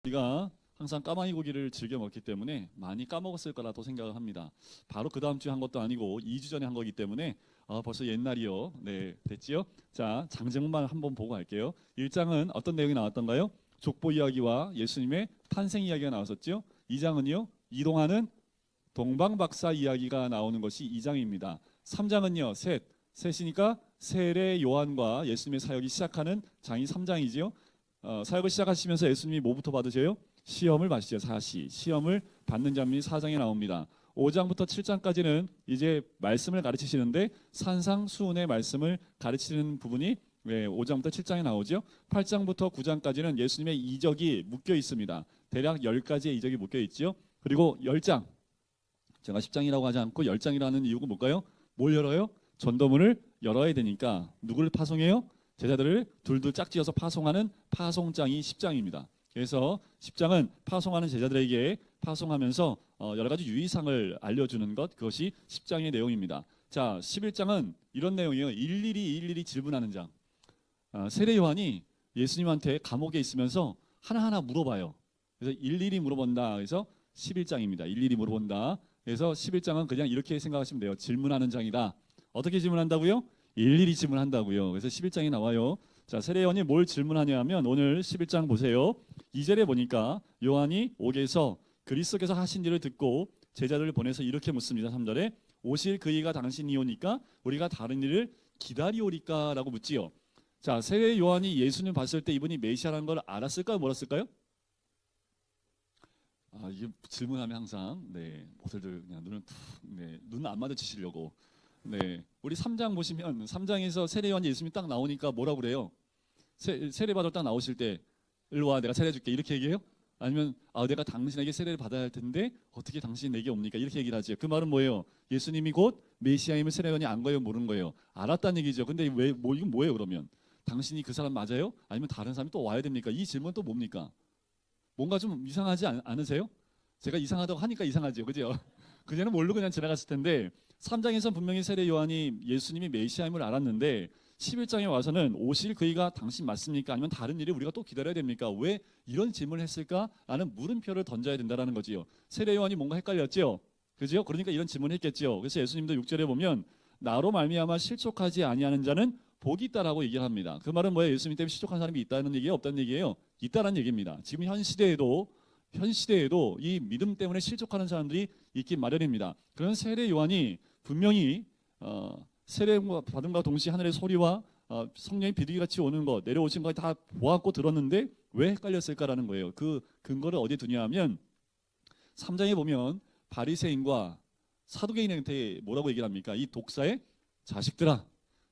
우리가 항상 까마귀 고기를 즐겨 먹기 때문에 많이 까먹었을 거라고 생각을 합니다. 바로 그 다음 주에 한 것도 아니고 2주 전에 한 거기 때문에 벌써 옛날이요. 네, 됐지요? 자, 장제목만 한번 보고 갈게요. 1장은 어떤 내용이 나왔던가요? 족보 이야기와 예수님의 탄생 이야기가 나왔었죠. 2장은요. 이동하는 동방박사 이야기가 나오는 것이 2장입니다. 3장은요. 셋이니까 세례 요한과 예수님의 사역이 시작하는 장이 3장이지요. 사역을 시작하시면서 예수님이 뭐부터 받으세요? 시험을 받으시죠. 시험을 받는 장면이 4장에 나옵니다. 5장부터 7장까지는 이제 말씀을 가르치시는데 산상수훈의 말씀을 가르치는 부분이 5장부터 7장에 나오죠. 8장부터 9장까지는 예수님의 이적이 묶여 있습니다. 대략 10가지의 이적이 묶여 있죠. 그리고 10장, 제가 10장이라고 하지 않고 10장이라는 이유가 뭘까요? 뭘 열어요? 전도문을 열어야 되니까. 누구를 파송해요? 제자들을 둘둘 짝지어서 파송하는 파송장이 10장입니다. 그래서 10장은 파송하는 제자들에게 파송하면서 여러 가지 유의사항을 알려주는 것, 그것이 10장의 내용입니다. 자, 11장은 이런 내용이에요. 일일이 질문하는 장. 세례 요한이 예수님한테 감옥에 있으면서 하나하나 물어봐요. 그래서 일일이 물어본다. 그래서 11장입니다. 일일이 물어본다. 그래서 11장은 그냥 이렇게 생각하시면 돼요. 질문하는 장이다. 어떻게 질문한다고요? 일일이 질문한다고요. 그래서 11장이 나와요. 자, 세례 요한이 뭘 질문하냐 하면 오늘 11장 보세요. 2절에 보니까 요한이 옥에서 그리스도께서 하신 일을 듣고 제자들을 보내서 이렇게 묻습니다. 3절에 오실 그이가 당신이 오니까 우리가 다른 일을 기다리오리까 라고 묻지요. 자, 세례 요한이 예수님 봤을 때 이분이 메시아라는 걸 알았을까요? 몰랐을까요? 이게 질문하면 항상 모두들 그냥 눈을 눈 안 마주치시려고. 우리 3장 보시면 3장에서 세례 요한 예수님이 딱 나오니까 뭐라고 그래요? 세례 받으러 딱 나오실 때 일로 와 내가 세례 줄게 이렇게 얘기해요? 아니면 내가 당신에게 세례를 받아야 할 텐데 어떻게 당신이 내게 옵니까? 이렇게 얘기를 하죠. 그 말은 뭐예요? 예수님이 곧 메시아임을 세례 요한이 안 거예요? 모르는 거예요? 알았다는 얘기죠. 근데 이건 뭐예요 그러면? 당신이 그 사람 맞아요? 아니면 다른 사람이 또 와야 됩니까? 이 질문은 또 뭡니까? 뭔가 좀 이상하지 않으세요? 제가 이상하다고 하니까 이상하죠. 그죠? 그전에는 모르고 그냥 지나갔을 텐데 3장에서는 분명히 세례 요한이 예수님이 메시아임을 알았는데 11장에 와서는 오실 그이가 당신 맞습니까? 아니면 다른 일을 우리가 또 기다려야 됩니까? 왜 이런 질문을 했을까? 라는 물음표를 던져야 된다는 거지요. 세례 요한이 뭔가 헷갈렸죠? 그죠? 그러니까 이런 질문을 했겠죠. 그래서 예수님도 6절에 보면 나로 말미암아 실족하지 아니하는 자는 복이 있다라고 얘기를 합니다. 그 말은 뭐예요? 예수님 때문에 실족한 사람이 있다는 얘기예요? 없다는 얘기예요? 있다는 얘기입니다. 지금 현 시대에도 이 믿음 때문에 실족하는 사람들이 있기 마련입니다. 그런 세례 요한이 분명히 세례 받음과 동시에 하늘의 소리와 성령의 비둘기같이 오는 것, 내려오신 것 다 보았고 들었는데 왜 헷갈렸을까라는 거예요. 그 근거를 어디에 두냐 하면 3장에 보면 바리새인과 사두개인한테 뭐라고 얘기를 합니까? 이 독사의 자식들아,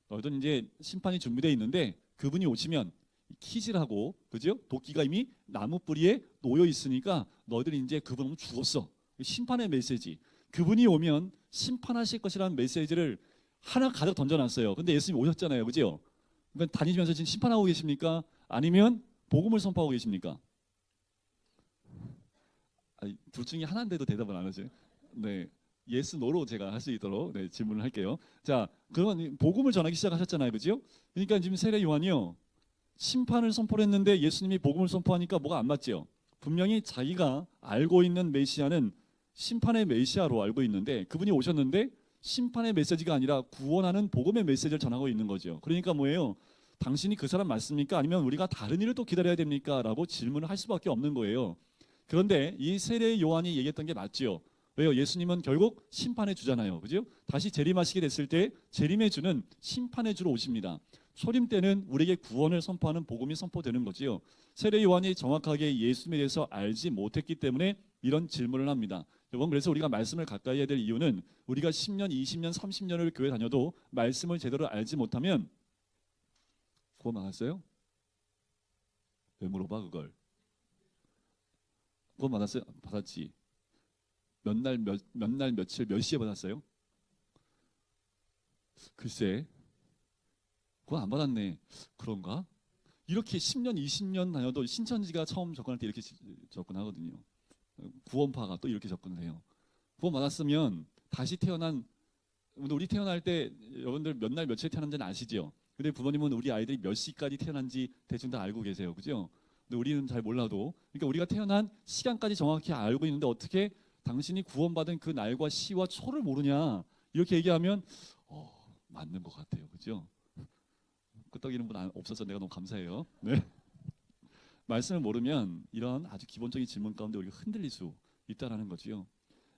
너희들 이제 심판이 준비되어 있는데 그분이 오시면 키질하고, 그죠? 도끼가 이미 나무 뿌리에 놓여 있으니까 너희들이 이제 그분은 죽었어. 심판의 메시지. 그분이 오면 심판하실 것이라는 메시지를 하나 가득 던져놨어요. 근데 예수님 오셨잖아요, 그죠? 그러니까 다니시면서 지금 심판하고 계십니까? 아니면 복음을 선포하고 계십니까? 둘 중에 하나인데도 대답을 안 하세요. 예스 노로 제가 할 수 있도록 질문을 할게요. 자, 그러면 복음을 전하기 시작하셨잖아요, 그죠? 그러니까 지금 세례 요한이요. 심판을 선포를 했는데 예수님이 복음을 선포하니까 뭐가 안 맞죠? 분명히 자기가 알고 있는 메시아는 심판의 메시아로 알고 있는데 그분이 오셨는데 심판의 메시지가 아니라 구원하는 복음의 메시지를 전하고 있는 거죠. 그러니까 뭐예요? 당신이 그 사람 맞습니까? 아니면 우리가 다른 일을 또 기다려야 됩니까? 라고 질문을 할 수밖에 없는 거예요. 그런데 이 세례 요한이 얘기했던 게 맞죠. 왜요? 예수님은 결국 심판의 주잖아요. 그죠? 다시 재림하시게 됐을 때 재림의 주는 심판의 주로 오십니다. 초림 때는 우리에게 구원을 선포하는 복음이 선포되는 거지요. 세례 요한이 정확하게 예수님에 대해서 알지 못했기 때문에 이런 질문을 합니다. 여러분, 그래서 우리가 말씀을 가까이 해야 될 이유는 우리가 10년, 20년, 30년을 교회 다녀도 말씀을 제대로 알지 못하면 구원 받았어요? 왜 물어봐 그걸? 구원 받았어요? 받았지. 몇 날 며칠 몇 시에 받았어요? 글쎄, 그거 안 받았네. 그런가? 이렇게 10년, 20년 다녀도 신천지가 처음 접근할 때 이렇게 접근하거든요. 구원파가 또 이렇게 접근을 해요. 구원 받았으면 다시 태어난, 우리 태어날 때 여러분들 몇 날 며칠에 태어난지는 아시죠? 근데 부모님은 우리 아이들이 몇 시까지 태어난지 대충 다 알고 계세요, 그죠? 근데 우리는 잘 몰라도, 그러니까 우리가 태어난 시간까지 정확히 알고 있는데 어떻게 당신이 구원받은 그 날과 시와 초를 모르냐, 이렇게 얘기하면 맞는 것 같아요, 그죠? 끄떡이는 분 없어서 내가 너무 감사해요. 네. 말씀을 모르면 이런 아주 기본적인 질문 가운데 우리가 흔들릴 수 있다라는 거지요.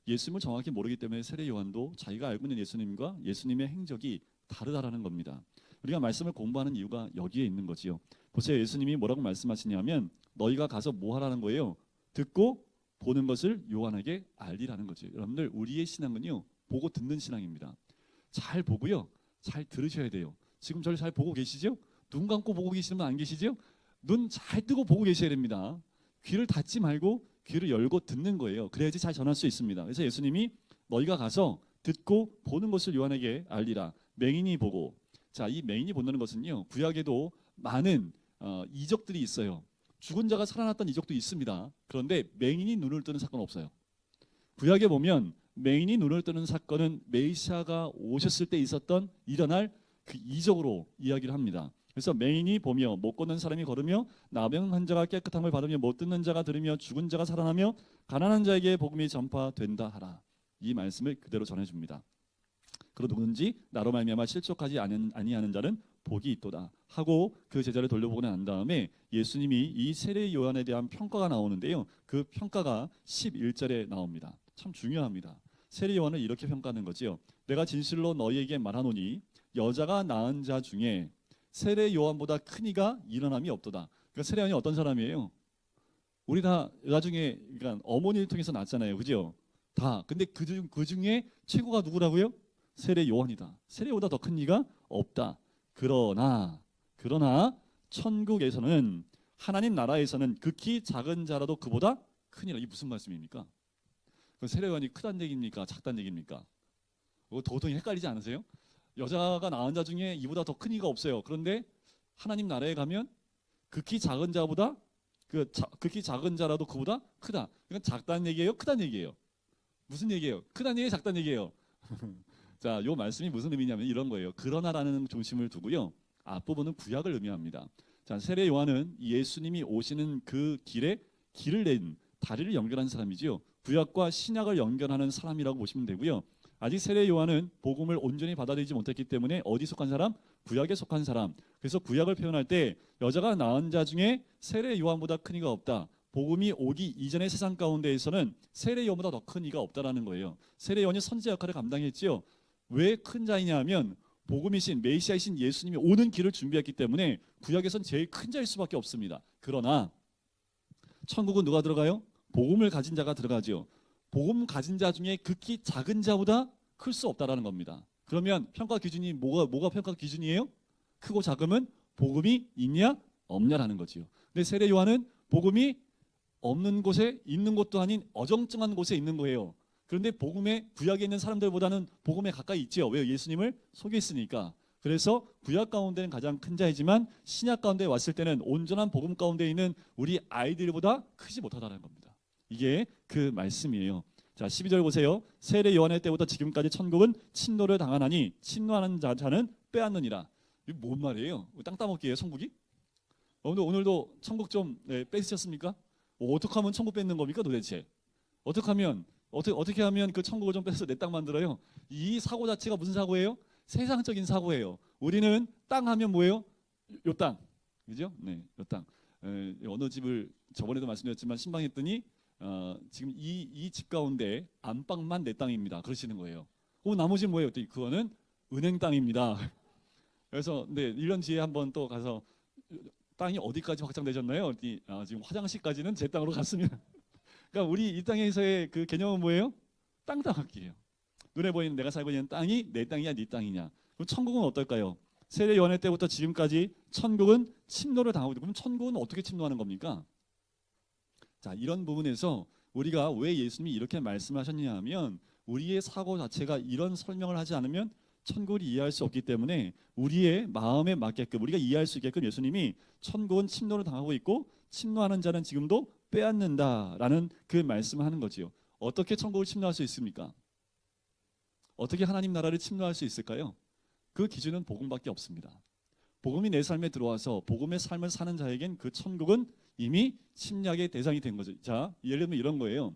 예수님을 정확히 모르기 때문에 세례 요한도 자기가 알고 있는 예수님과 예수님의 행적이 다르다라는 겁니다. 우리가 말씀을 공부하는 이유가 여기에 있는 거지요. 보세요, 예수님이 뭐라고 말씀하시냐면 너희가 가서 뭐 하라는 거예요? 듣고 보는 것을 요한에게 알리라는 거죠. 여러분들, 우리의 신앙은요, 보고 듣는 신앙입니다. 잘 보고요, 잘 들으셔야 돼요. 지금 저를 잘 보고 계시죠? 눈 감고 보고 계시는 분 안 계시죠? 눈 잘 뜨고 보고 계셔야 됩니다. 귀를 닫지 말고 귀를 열고 듣는 거예요. 그래야지 잘 전할 수 있습니다. 그래서 예수님이 너희가 가서 듣고 보는 것을 요한에게 알리라. 맹인이 보고. 자, 이 맹인이 본다는 것은요, 구약에도 많은 이적들이 있어요. 죽은 자가 살아났던 이적도 있습니다. 그런데 맹인이 눈을 뜨는 사건은 없어요. 구약에 보면 맹인이 눈을 뜨는 사건은 메시아가 오셨을 때 있었던 일어날 그 이적으로 이야기를 합니다. 그래서 맹인이 보며 못 걷는 사람이 걸으며 나병 환자가 깨끗함을 받으며 못 듣는 자가 들으며 죽은 자가 살아나며 가난한 자에게 복음이 전파된다 하라. 이 말씀을 그대로 전해줍니다. 그러 누구든지 나로 말미암아 실족하지 아니하는 자는 복이 있도다 하고 그 제자를 돌려보고 난 다음에 예수님이 이 세례 요한에 대한 평가가 나오는데요, 그 평가가 11절에 나옵니다. 참 중요합니다. 세례 요한을 이렇게 평가하는 거지요. 내가 진실로 너희에게 말하노니 여자가 낳은 자 중에 세례 요한보다 큰 이가 일어남이 없도다. 그러니까 세례 요한이 어떤 사람이에요? 우리 다 나중에, 그러니까 어머니를 통해서 낳았잖아요, 그죠? 다. 근데 그 중에 최고가 누구라고요? 세례 요한이다. 세례보다 더 큰 이가 없다. 그러나 천국에서는, 하나님 나라에서는 극히 작은 자라도 그보다 크니라. 이게 무슨 말씀입니까? 세례 요한이 크단 얘기입니까? 작단 얘기입니까? 도통히 헷갈리지 않으세요? 여자가 낳은 자 중에 이보다 더 큰 이가 없어요. 그런데 하나님 나라에 가면 극히 작은 자보다 극히 작은 자라도 그보다 크다. 이건 작다는 얘기예요? 크다는 얘기예요? 무슨 얘기예요? 크다는 얘기예요? 작다는 얘기예요? 자, 요 말씀이 무슨 의미냐면 이런 거예요. 그러나라는 중심을 두고요, 앞부분은 구약을 의미합니다. 자, 세례 요한은 예수님이 오시는 그 길을 낸, 다리를 연결한 사람이지요. 구약과 신약을 연결하는 사람이라고 보시면 되고요. 아직 세례 요한은 복음을 온전히 받아들이지 못했기 때문에 어디 속한 사람? 구약에 속한 사람. 그래서 구약을 표현할 때 여자가 낳은 자 중에 세례 요한보다 큰 이가 없다. 복음이 오기 이전의 세상 가운데에서는 세례 요한보다 더 큰 이가 없다라는 거예요. 세례 요한이 선지자 역할을 감당했지요. 왜 큰 자이냐 하면 복음이신 메시아이신 예수님이 오는 길을 준비했기 때문에 구약에선 제일 큰 자일 수밖에 없습니다. 그러나 천국은 누가 들어가요? 복음을 가진 자가 들어가죠. 복음 가진 자 중에 극히 작은 자보다 클 수 없다라는 겁니다. 그러면 평가 기준이 뭐가 평가 기준이에요? 크고 작음은 복음이 있냐 없냐라는 거지요. 근데 세례 요한은 복음이 없는 곳에 있는 곳도 아닌 어정쩡한 곳에 있는 거예요. 그런데 복음에, 구약에 있는 사람들보다는 복음에 가까이 있지요. 왜요? 예수님을 소개했으니까. 그래서 구약 가운데는 가장 큰 자이지만 신약 가운데 왔을 때는 온전한 복음 가운데 있는 우리 아이들보다 크지 못하다는 겁니다. 이게 그 말씀이에요. 자, 12절 보세요. 세례 요한의 때부터 지금까지 천국은 침노를 당하나니 침노하는 자는 빼앗느니라. 이게 뭔 말이에요? 땅 따먹기예요, 천국이? 오늘도 천국 좀 뺏으셨습니까? 어떻게 하면 천국 뺏는 겁니까 도대체? 어떻게 하면 그 천국을 좀 뺏어서 내 땅 만들어요? 이 사고 자체가 무슨 사고예요? 세상적인 사고예요. 우리는 땅 하면 뭐예요? 요 땅, 그죠? 네, 요 땅. 어느 집을 저번에도 말씀드렸지만 신방했더니 지금 이 집 가운데 안방만 내 땅입니다. 그러시는 거예요. 그럼 나머지는 뭐예요? 그거는 은행 땅입니다. 그래서 네, 1년 뒤에 한번 또 가서 땅이 어디까지 확장되셨나요? 지금 화장실까지는 제 땅으로 갔습니다. 그러니까 우리 이 땅에서의 그 개념은 뭐예요? 땅 따먹기예요. 눈에 보이는 내가 살고 있는 땅이 내 땅이냐 네 땅이냐. 그럼 천국은 어떨까요? 세례 요한의 때부터 지금까지 천국은 침노를 당하고 있고, 그럼 천국은 어떻게 침노하는 겁니까? 자, 이런 부분에서 우리가 왜 예수님이 이렇게 말씀하셨냐 하면 우리의 사고 자체가 이런 설명을 하지 않으면 천국을 이해할 수 없기 때문에 우리의 마음에 맞게끔 우리가 이해할 수 있게끔 예수님이 천국은 침노를 당하고 있고 침노하는 자는 지금도 빼앗는다라는 그 말씀을 하는 거지요. 어떻게 천국을 침노할 수 있습니까? 어떻게 하나님 나라를 침노할 수 있을까요? 그 기준은 복음밖에 없습니다. 복음이 내 삶에 들어와서 복음의 삶을 사는 자에겐 그 천국은 이미 침략의 대상이 된 거죠. 자, 예를 들면 이런 거예요.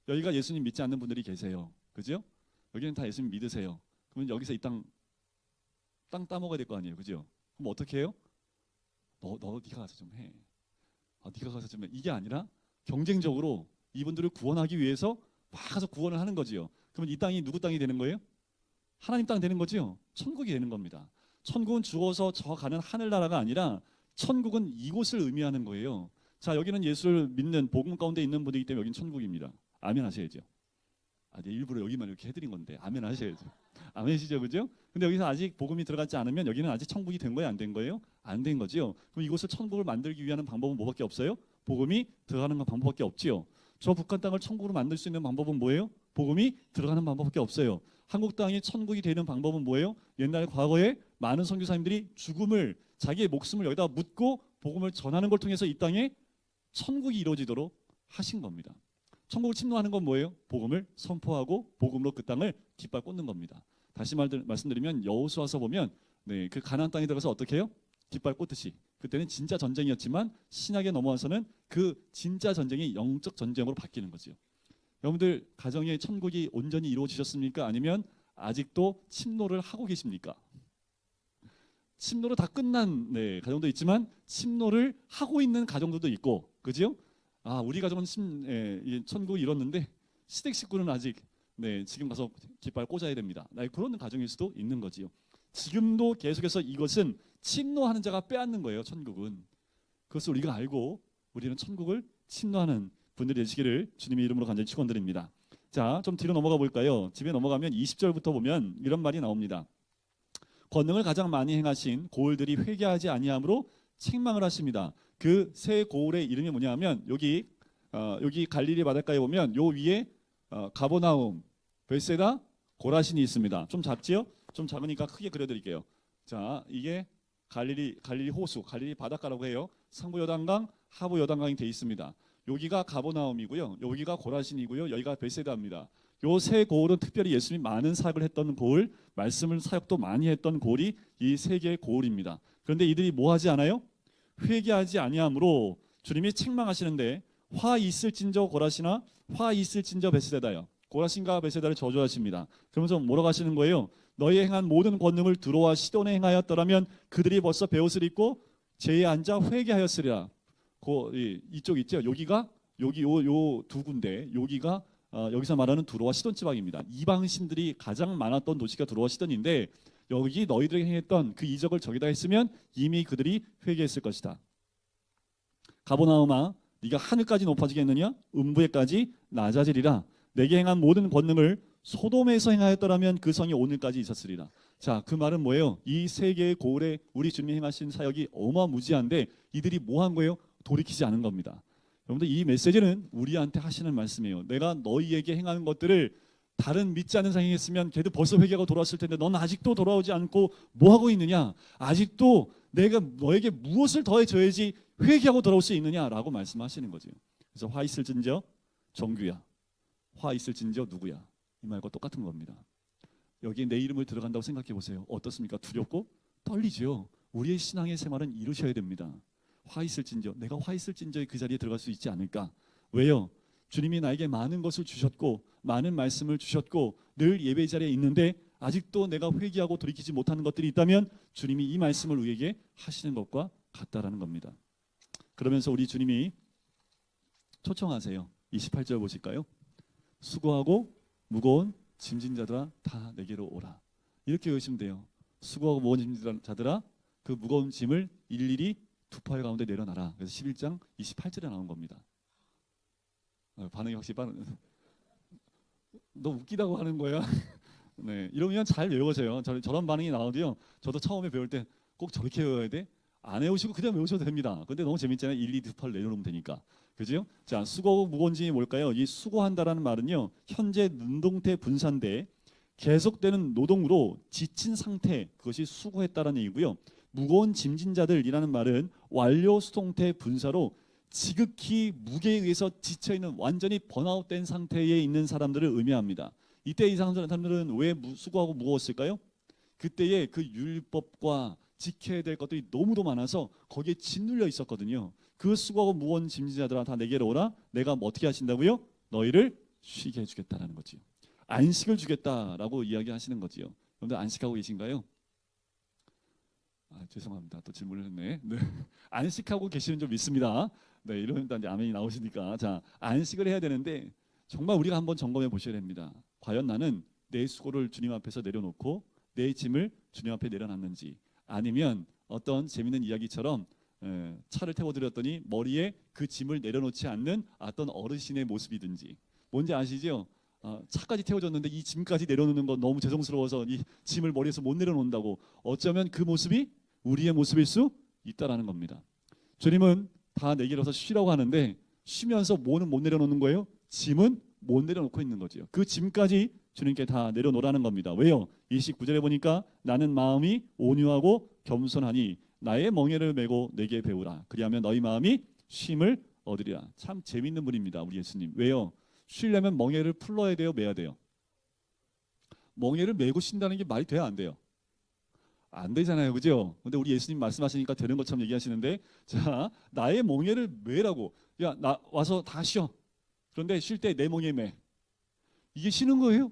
여기가 예수님 믿지 않는 분들이 계세요. 그죠? 여기는 다 예수님 믿으세요. 그러면 여기서 이 땅 따먹어야 될 거 아니에요. 그죠? 그럼 어떻게 해요? 너 네가 가서 좀 해. 네가 가서 좀 해. 이게 아니라 경쟁적으로 이분들을 구원하기 위해서 막 가서 구원을 하는 거지요. 그러면 이 땅이 누구 땅이 되는 거예요? 하나님 땅 되는 거죠. 천국이 되는 겁니다. 천국은 죽어서 저 가는 하늘나라가 아니라 천국은 이곳을 의미하는 거예요. 자, 여기는 예수를 믿는 복음 가운데 있는 분이기 때문에 여기는 천국입니다. 아멘 하셔야죠. 네, 일부러 여기만 이렇게 해드린 건데 아멘 하셔야죠. 아멘이시죠, 그죠? 근데 여기서 아직 복음이 들어가지 않으면 여기는 아직 천국이 된 거예요, 안 된 거예요? 안 된 거지요. 그럼 이곳을 천국을 만들기 위한 방법은 뭐밖에 없어요? 복음이 들어가는 방법밖에 없지요. 저 북한 땅을 천국으로 만들 수 있는 방법은 뭐예요? 복음이 들어가는 방법밖에 없어요. 한국 땅이 천국이 되는 방법은 뭐예요? 옛날 과거에 많은 선교사님들이 죽음을 자기의 목숨을 여기다 묻고 복음을 전하는 걸 통해서 이 땅에 천국이 이루어지도록 하신 겁니다. 천국을 침노하는 건 뭐예요? 복음을 선포하고 복음으로 그 땅을 깃발 꽂는 겁니다. 다시 말씀드리면 여호수아서 보면 그 가나안 땅에 들어가서 어떻게 해요? 깃발 꽂듯이. 그때는 진짜 전쟁이었지만 신약에 넘어와서는 그 진짜 전쟁이 영적 전쟁으로 바뀌는 거죠. 여러분들 가정의 천국이 온전히 이루어지셨습니까? 아니면 아직도 침노를 하고 계십니까? 침노로 다 끝난 가정도 있지만 침노를 하고 있는 가정들도 있고, 그죠? 우리 가정은 천국을 이뤘는데 시댁 식구는 아직 지금 가서 깃발 꽂아야 됩니다. 그런 가정일 수도 있는 거지요. 지금도 계속해서 이것은 침노하는 자가 빼앗는 거예요. 천국은. 그것을 우리가 알고 우리는 천국을 침노하는 분들이 되시기를 주님의 이름으로 간절히 축원드립니다. 자, 좀 뒤로 넘어가 볼까요? 집에 넘어가면 20절부터 보면 이런 말이 나옵니다. 권능을 가장 많이 행하신 고을들이 회개하지 아니함으로 책망을 하십니다. 그 세 고을의 이름이 뭐냐면 여기 갈릴리 바닷가에 보면 요 위에 가버나움, 벳세다, 고라신이 있습니다. 좀 작지요? 좀 작으니까 크게 그려드릴게요. 자, 이게 갈릴리 호수, 갈릴리 바닷가라고 해요. 상부 요단강, 하부 요단강이 돼 있습니다. 여기가 가버나움이고요, 여기가 고라신이고요, 여기가 벳세다입니다. 요 세 고을은 특별히 예수님이 많은 사역을 했던 고을, 말씀을 사역도 많이 했던 고을이 이 세 개의 고을입니다. 그런데 이들이 뭐 하지 않아요? 회개하지 아니함으로 주님이 책망하시는데, 화 있을진저 고라시나 화 있을진저 벳세다요. 고라신과 벳세다를 저주하십니다. 그러면서 뭐라고 하시는 거예요? 너희 행한 모든 권능을 두로와 시돈에 행하였더라면 그들이 벌써 베옷을 입고 제에 앉아 회개하였으리라. 이쪽 있죠? 여기 요 두 군데, 여기가 여기서 말하는 두로와 시돈 지방입니다. 이방 신들이 가장 많았던 도시가 두로와 시돈인데, 여기 너희들에게 행했던 그 이적을 저기다 했으면 이미 그들이 회개했을 것이다. 가버나움아, 네가 하늘까지 높아지겠느냐? 음부에까지 낮아지리라. 내게 행한 모든 권능을 소돔에서 행하였더라면 그 성이 오늘까지 있었으리라. 자, 그 말은 뭐예요? 이 세 개의 고을에 우리 주님이 행하신 사역이 어마무지한데 이들이 뭐 한 거예요? 돌이키지 않은 겁니다. 여러분들, 이 메시지는 우리한테 하시는 말씀이에요. 내가 너희에게 행하는 것들을 다른 믿지 않는 사람이 했으면 걔도 벌써 회개하고 돌아왔을 텐데 넌 아직도 돌아오지 않고 뭐 하고 있느냐? 아직도 내가 너에게 무엇을 더해줘야지 회개하고 돌아올 수 있느냐라고 말씀하시는 거죠. 그래서 화 있을진저 정규야, 화 있을진저 누구야, 이 말과 똑같은 겁니다. 여기에 내 이름을 들어간다고 생각해 보세요. 어떻습니까? 두렵고 떨리죠. 우리의 신앙의 생활은 이루셔야 됩니다. 화 있을진저, 내가 화 있을진저의 그 자리에 들어갈 수 있지 않을까? 왜요? 주님이 나에게 많은 것을 주셨고 많은 말씀을 주셨고 늘 예배 자리에 있는데 아직도 내가 회개하고 돌이키지 못하는 것들이 있다면 주님이 이 말씀을 우리에게 하시는 것과 같다라는 겁니다. 그러면서 우리 주님이 초청하세요. 28절 보실까요? 수고하고 무거운 짐진 자들아 다 내게로 오라. 이렇게 외우시면 돼요. 수고하고 무거운 짐진 자들아, 그 무거운 짐을 일일이 두 팔 가운데 내려놔라. 그래서 11장 28절에 나온 겁니다. 반응이 확실히 빠른. 너 웃기다고 하는 거야? 네, 이러면 잘 외워져요. 저런 반응이 나오도요. 저도 처음에 배울 때 꼭 저렇게 외워야 돼? 안 외우시고 그냥 외우셔도 됩니다. 근데 너무 재밌잖아요. 1, 2, 2, 8 내려놓으면 되니까. 그죠? 자, 수고하고 무거운 짐이 뭘까요? 이 수고한다라는 말은요, 현재 능동태 분사인데 계속되는 노동으로 지친 상태, 그것이 수고했다라는 얘기고요. 무거운 짐진 자들이라는 말은 완료 수동태 분사로 지극히 무게에 의해서 지쳐있는, 완전히 번아웃된 상태에 있는 사람들을 의미합니다. 이때 이 사람들은 왜 수고하고 무거웠을까요? 그때의 그 율법과 지켜야 될 것들이 너무도 많아서 거기에 짓눌려 있었거든요. 그 수고하고 무거운 짐진 자들아 다 내게로 오라. 내가 뭐 어떻게 하신다고요? 너희를 쉬게 해주겠다라는 거지요. 안식을 주겠다라고 이야기하시는 거지요. 여러분들 안식하고 계신가요? 죄송합니다. 또 질문을 했네. 네. 안식하고 계시는 줄 믿습니다. 네, 이러면 이제 아멘이 나오시니까. 자, 안식을 해야 되는데 정말 우리가 한번 점검해 보셔야 됩니다. 과연 나는 내 수고를 주님 앞에서 내려놓고 내 짐을 주님 앞에 내려놨는지, 아니면 어떤 재밌는 이야기처럼 차를 태워드렸더니 머리에 그 짐을 내려놓지 않는 어떤 어르신의 모습이든지. 뭔지 아시죠? 차까지 태워줬는데 이 짐까지 내려놓는 건 너무 죄송스러워서 이 짐을 머리에서 못 내려놓는다고. 어쩌면 그 모습이 우리의 모습일 수 있다라는 겁니다. 주님은 다 내게로서 쉬라고 하는데 쉬면서 뭐는 못 내려놓는 거예요? 짐은 못 내려놓고 있는 거죠. 그 짐까지 주님께 다 내려놓으라는 겁니다. 왜요? 29절에 보니까 나는 마음이 온유하고 겸손하니 나의 멍에를 메고 내게 배우라. 그리하면 너희 마음이 쉼을 얻으리라. 참 재밌는 분입니다. 우리 예수님. 왜요? 쉬려면 멍에를 풀러야 돼요? 매야 돼요? 멍에를 메고 쉰다는 게 말이 돼야 안 돼요? 안 되잖아요. 그죠? 근데 우리 예수님 말씀하시니까 되는 것처럼 얘기하시는데, 자, 나의 멍에를 메라고. 야, 나 와서 다 쉬어. 그런데 쉴 때 내 멍에 매. 이게 쉬는 거예요?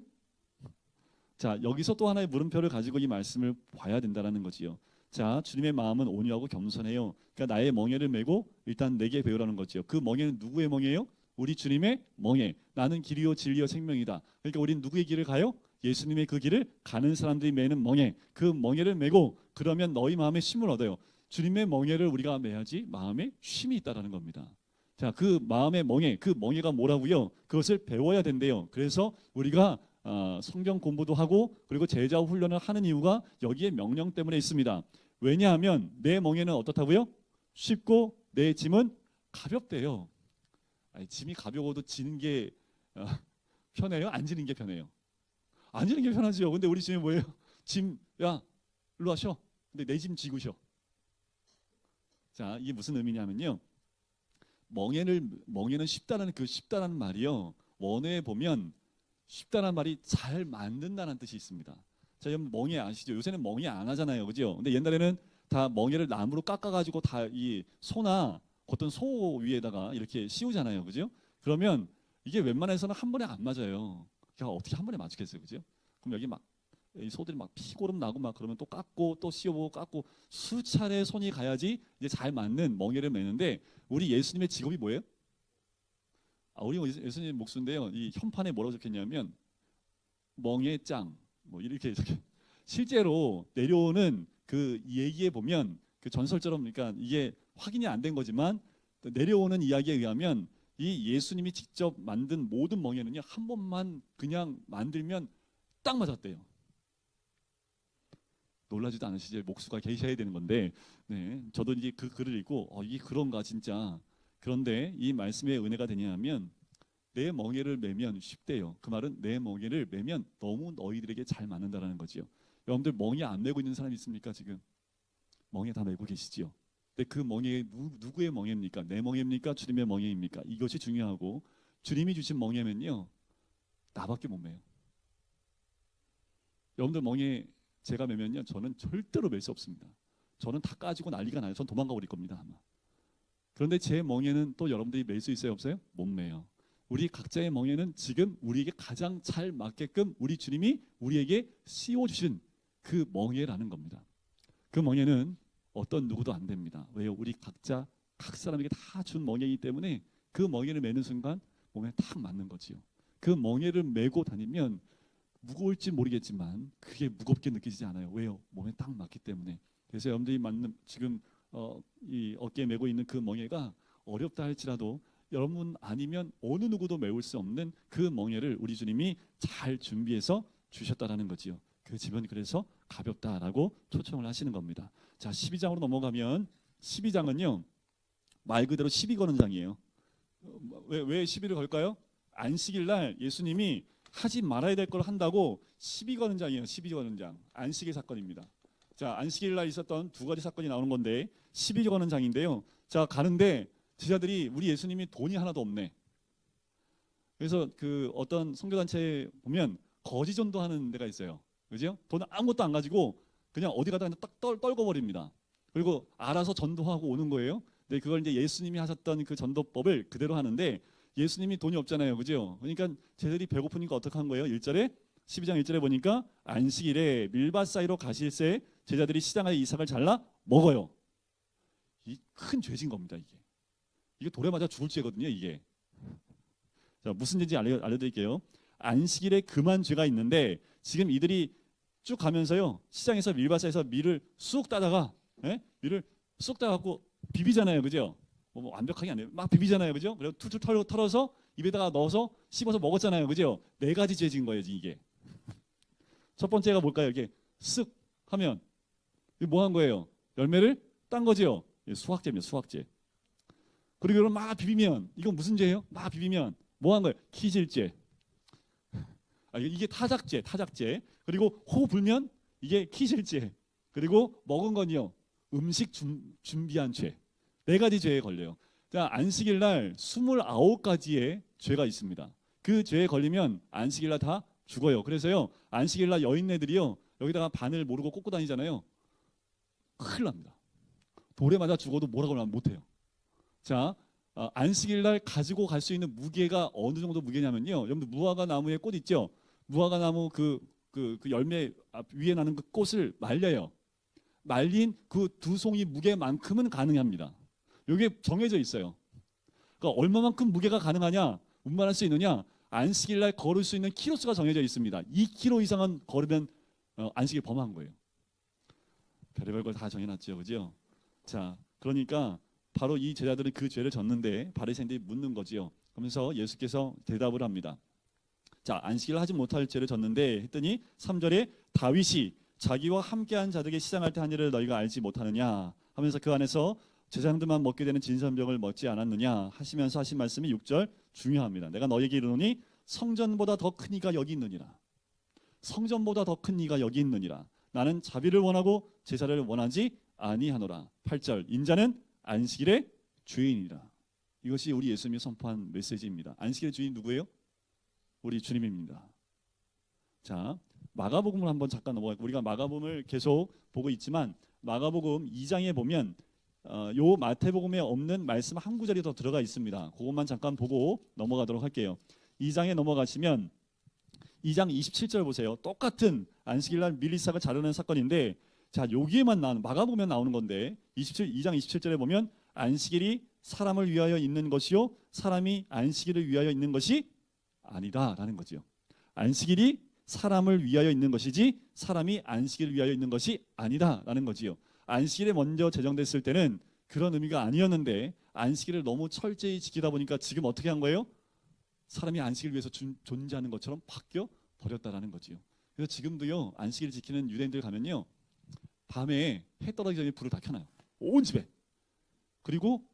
자, 여기서 또 하나의 물음표를 가지고 이 말씀을 봐야 된다는 거지요. 자, 주님의 마음은 온유하고 겸손해요. 그러니까 나의 멍에를 메고 일단 내게 배우라는 거지요. 그 멍에는 누구의 멍에요? 우리 주님의 멍에. 나는 길이요 진리요 생명이다. 그러니까 우리는 누구의 길을 가요? 예수님의 그 길을 가는 사람들이 메는 멍에. 그 멍에를 메고 그러면 너희 마음에 쉼을 얻어요. 주님의 멍에를 우리가 메야지 마음에 쉼이 있다라는 겁니다. 자, 그 마음의 멍에, 그 멍에가 뭐라고요? 그것을 배워야 된대요. 그래서 우리가 성경 공부도 하고 그리고 제자 훈련을 하는 이유가 여기에 명령 때문에 있습니다. 왜냐하면 내 멍에는 어떻다고요? 쉽고 내 짐은 가볍대요. 아니, 짐이 가벼워도 지는 게 편해요? 안 지는 게 편해요? 안 지는 게 편하죠. 근데 우리 짐이 뭐예요? 짐, 야, 일로 와셔. 근데 내 짐 지고 쉬어. 자, 이게 무슨 의미냐면요. 멍에는 쉽다라는 그 쉽다라는 말이요. 원어에 보면 쉽다라는 말이 잘 만든다는 뜻이 있습니다. 자, 여러분 멍에 아시죠? 요새는 멍에 안 하잖아요. 그죠? 근데 옛날에는 다 멍에를 나무로 깎아가지고 다 이 소나 어떤 소 위에다가 이렇게 씌우잖아요. 그죠? 그러면 이게 웬만해서는 한 번에 안 맞아요. 그러니까 어떻게 한 번에 맞추겠어요. 그죠? 그럼 여기 막 이 소들이 막 피고름 나고 막 그러면 또 깎고 또 씌워보고 깎고 수차례 손이 가야지 이제 잘 맞는 멍에를 매는데, 우리 예수님의 직업이 뭐예요? 우리 예수님 목수인데요. 이 현판에 뭐라고 적혔냐면 멍에 짱 뭐 이렇게 실제로 내려오는 그 얘기에 보면 그 전설처럼, 그러니까 이게 확인이 안 된 거지만 내려오는 이야기에 의하면 이 예수님이 직접 만든 모든 멍에는요 한 번만 그냥 만들면 딱 맞았대요. 놀라지도 않으시죠? 목수가 계셔야 되는 건데, 네, 저도 이제 그 글을 읽고 이게 그런가 진짜. 그런데 이 말씀의 은혜가 되냐면 내 멍에를 메면 쉽대요. 그 말은 내 멍에를 메면 너무 너희들에게 잘 맞는다라는 거지요. 여러분들 멍에 안 메고 있는 사람 있습니까? 지금 멍에 다 메고 계시지요. 근데 그 멍에 누구의 멍에입니까? 내 멍에입니까? 주님의 멍에입니까? 이것이 중요하고, 주님이 주신 멍에면요 나밖에 못 메요. 여러분들 멍에 제가 메면요 저는 절대로 멜 수 없습니다. 저는 다 까지고 난리가 나요. 전 도망가 버릴 겁니다 아마. 그런데 제 멍에는 또 여러분들이 멜 수 있어요 없어요? 못 메요. 우리 각자의 멍에는 지금 우리에게 가장 잘 맞게끔 우리 주님이 우리에게 씌워주신 그 멍에라는 겁니다. 그 멍에는 어떤 누구도 안 됩니다. 왜요? 우리 각자 각 사람에게 다 준 멍에이기 때문에 그 멍에를 메는 순간 몸에 딱 맞는 거지요. 그 멍에를 메고 다니면 무거울지 모르겠지만 그게 무겁게 느껴지지 않아요. 왜요? 몸에 딱 맞기 때문에. 그래서 여러분들이 맞는 지금 이 어깨에 메고 있는 그 멍에가 어렵다 할지라도 여러분 아니면 어느 누구도 메울 수 없는 그 멍에를 우리 주님이 잘 준비해서 주셨다라는 거지요. 그 집은 그래서 가볍다라고 초청을 하시는 겁니다. 자, 12장으로 넘어가면 12장은요 말 그대로 시비 거는 장이에요. 왜 시비를 걸까요? 안식일 날 예수님이 하지 말아야 될 걸 한다고 시비 거는 장이에요. 시비 거는 장. 안식일 사건입니다. 자, 안식일 날 있었던 두 가지 사건이 나오는 건데 시비 거는 장인데요. 자, 가는데 제자들이 우리 예수님이 돈이 하나도 없네. 그래서 그 어떤 선교단체에 보면 거지 전도하는 데가 있어요. 그죠? 돈 아무것도 안 가지고 그냥 어디 가다 딱 떨궈 버립니다. 그리고 알아서 전도하고 오는 거예요. 근데 그걸 이제 예수님이 하셨던 그 전도법을 그대로 하는데 예수님이 돈이 없잖아요. 그죠? 그러니까 제자들이 배고프니까 어떻게 한 거예요? 1절에 12장 1절에 보니까 안식일에 밀밭 사이로 가실새 제자들이 시장에 이삭을 잘라 먹어요. 이 큰 죄진 겁니다. 이게 돌에 맞아 죽을 죄거든요. 이게. 자, 무슨 죄인지 알려드릴게요. 안식일에 금한 죄가 있는데 지금 이들이 쭉 가면서요 시장에서 밀밭에서 밀을 쑥 따다가 밀을 쑥 따갖고 비비잖아요. 그죠? 뭐 완벽하게 안 해요. 막 비비잖아요. 그죠? 그리고 툴툴 털어서 입에다가 넣어서 씹어서 먹었잖아요. 그죠? 4가지 죄진 거예요. 이게. 첫 번째가 뭘까요? 이게 쓱 하면 이게 뭐 한 거예요? 열매를 딴 거죠. 수확죄입니다. 수확죄. 그리고 이걸 막 비비면 이건 무슨 죄예요? 막 비비면 뭐 한 거예요? 키질죄. 이게 타작죄. 그리고 호 불면 이게 키질죄. 그리고 먹은 건요 음식 준비한 죄. 4가지 죄에 걸려요. 자, 안식일 날 29가지의 죄가 있습니다. 그 죄에 걸리면 안식일 날 다 죽어요. 그래서요 안식일 날 여인네들이요 여기다가 바늘 모르고 꽂고 다니잖아요. 큰일 납니다. 돌에 맞아 죽어도 뭐라고 하면 못해요. 자, 안식일 날 가지고 갈 수 있는 무게가 어느 정도 무게냐면요. 여러분들 무화과 나무에 꽃 있죠? 무화과 나무 그 열매 위에 나는 그 꽃을 말려요. 말린 그 2송이 무게만큼은 가능합니다. 이게 정해져 있어요. 그러니까 얼마만큼 무게가 가능하냐, 운반할 수 있느냐, 안식일 날 걸을 수 있는 키로수가 정해져 있습니다. 2km 이상은 걸으면 안식일 범한 거예요. 별의별 걸 다 정해놨죠, 그죠? 자, 그러니까 바로 이 제자들은 그 죄를 졌는데 바리새인들이 묻는 거지요. 그러면서 예수께서 대답을 합니다. 자, 안식일 하지 못할 죄를 졌는데 했더니 3절에 다윗이 자기와 함께한 자들에게 시장할 때 한 일을 너희가 알지 못하느냐 하면서 그 안에서 제사장들만 먹게 되는 진선병을 먹지 않았느냐 하시면서 하신 말씀이 6절 중요합니다. 내가 너희에게 이르노니 성전보다 더 큰 이가 여기 있느니라. 성전보다 더 큰 이가 여기 있느니라. 나는 자비를 원하고 제사를 원하지 아니하노라. 8절 인자는 안식일의 주인이라. 이것이 우리 예수님이 선포한 메시지입니다. 안식일의 주인 누구예요? 우리 주님입니다. 자, 마가복음을 한번 잠깐 넘어갈게요. 우리가 마가복음을 계속 보고 있지만 마가복음 2장에 보면 요 마태복음에 없는 말씀 한 구절이 더 들어가 있습니다. 그것만 잠깐 보고 넘어가도록 할게요. 2장에 넘어가시면 2장 27절 보세요. 똑같은 안식일날 밀이삭을 자르는 사건인데 자, 여기에만 나오는 마가복음에 나오는 건데 2장 27절에 보면 안식일이 사람을 위하여 있는 것이요 사람이 안식일을 위하여 있는 것이 아니다라는 거죠. 안식일이 사람을 위하여 있는 것이지 사람이 안식일을 위하여 있는 것이 아니다라는 거지요. 안식일에 먼저 제정됐을 때는 그런 의미가 아니었는데 안식일을 너무 철저히 지키다 보니까 지금 어떻게 한 거예요? 사람이 안식일을 위해서 존재하는 것처럼 바뀌어 버렸다라는 거지요. 그래서 지금도요 안식일 지키는 유대인들 가면요 밤에 해 떨어지기 전에 불을 다 켜놔요. 온 집에. 그리고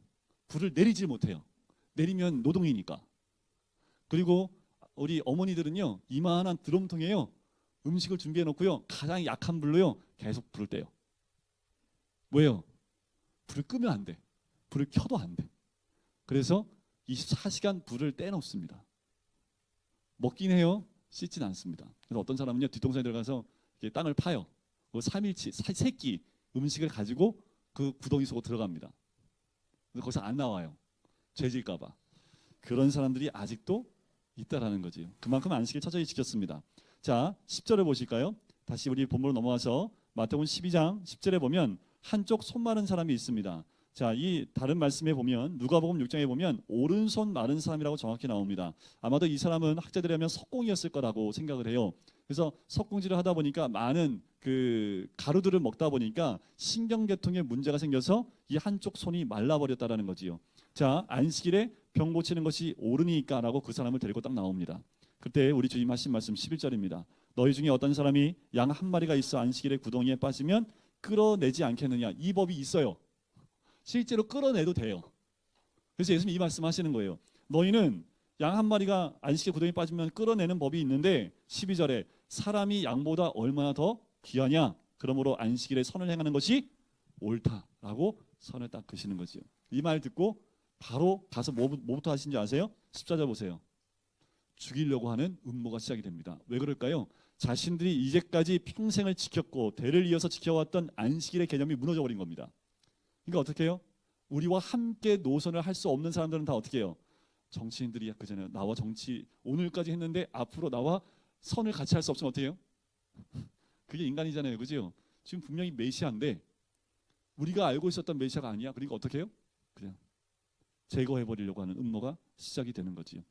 불을 내리질 못해요. 내리면 노동이니까. 그리고 우리 어머니들은요 이만한 드럼통에요 음식을 준비해 놓고요 가장 약한 불로요 계속 불을 떼요. 왜요? 불을 끄면 안 돼. 불을 켜도 안 돼. 그래서 24시간 불을 떼놓습니다. 먹긴 해요. 씻진 않습니다. 그래서 어떤 사람은요 뒷동산에 들어가서 땅을 파요. 그 3일치 3끼 음식을 가지고 그 구덩이 속으로 들어갑니다. 그래서 거기서 안 나와요. 죄질까 봐. 그런 사람들이 아직도 있다라는 거지요. 그만큼 안식일 철저히 지켰습니다. 자, 10절을 보실까요? 다시 우리 본문으로 넘어가서 마태복음 12장 10절에 보면 한쪽 손 마른 사람이 있습니다. 자, 이 다른 말씀에 보면 누가복음 6장에 보면 오른손 마른 사람이라고 정확히 나옵니다. 아마도 이 사람은 학자들이 하면 석공이었을 거라고 생각을 해요. 그래서 석공질을 하다 보니까 많은 그 가루들을 먹다 보니까 신경계통에 문제가 생겨서 이 한쪽 손이 말라버렸다라는 거지요. 자, 안식일에 병 고치는 것이 옳으니까라고 그 사람을 데리고 딱 나옵니다. 그때 우리 주님 하신 말씀 11절입니다. 너희 중에 어떤 사람이 양 한 마리가 있어 안식일에 구덩이에 빠지면 끌어내지 않겠느냐. 이 법이 있어요. 실제로 끌어내도 돼요. 그래서 예수님이 이 말씀 하시는 거예요. 너희는 양 한 마리가 안식일 구덩이에 빠지면 끌어내는 법이 있는데 12절에 사람이 양보다 얼마나 더 귀하냐. 그러므로 안식일에 선을 행하는 것이 옳다라고 선을 딱 그시는 거지요. 이 말 듣고 바로 가서 뭐부터 하신지 아세요? 14절 보세요. 죽이려고 하는 음모가 시작이 됩니다. 왜 그럴까요? 자신들이 이제까지 평생을 지켰고 대를 이어서 지켜왔던 안식일의 개념이 무너져 버린 겁니다. 그러니까 어떻게 해요? 우리와 함께 노선을 할 수 없는 사람들은 다 어떻게 해요? 정치인들이 그전에 나와 정치 오늘까지 했는데 앞으로 나와 선을 같이 할 수 없으면 어떻게 해요? 그게 인간이잖아요, 그죠? 지금 분명히 메시아인데 우리가 알고 있었던 메시아가 아니야. 그러니까 어떻게 해요? 그냥 제거해버리려고 하는 음모가 시작이 되는 거지요.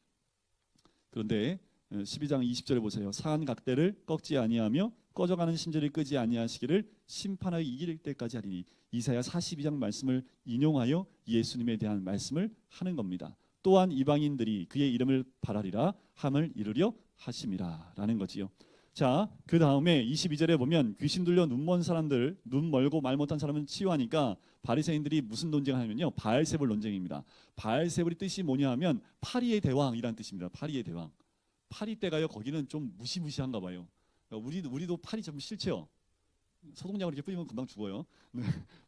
그런데 12장 20절에 보세요. 사한 각대를 꺾지 아니하며 꺼져가는 심지를 끄지 아니하시기를 심판하여 이길 때까지 하리니. 이사야 42장 말씀을 인용하여 예수님에 대한 말씀을 하는 겁니다. 또한 이방인들이 그의 이름을 바라리라 함을 이루려 하심이라 라는 거지요. 자, 그 다음에 22절에 보면 귀신 들려 눈먼 사람들, 눈 멀고 말 못한 사람은 치유하니까 바리새인들이 무슨 논쟁하냐면요, 바알세불 논쟁입니다. 바알세불이 뜻이 뭐냐 하면 파리의 대왕이란 뜻입니다. 파리의 대왕. 파리 때가요, 거기는 좀 무시무시한가 봐요. 우리도 파리 좀 싫죠. 소독약을 이렇게 뿌리면 금방 죽어요.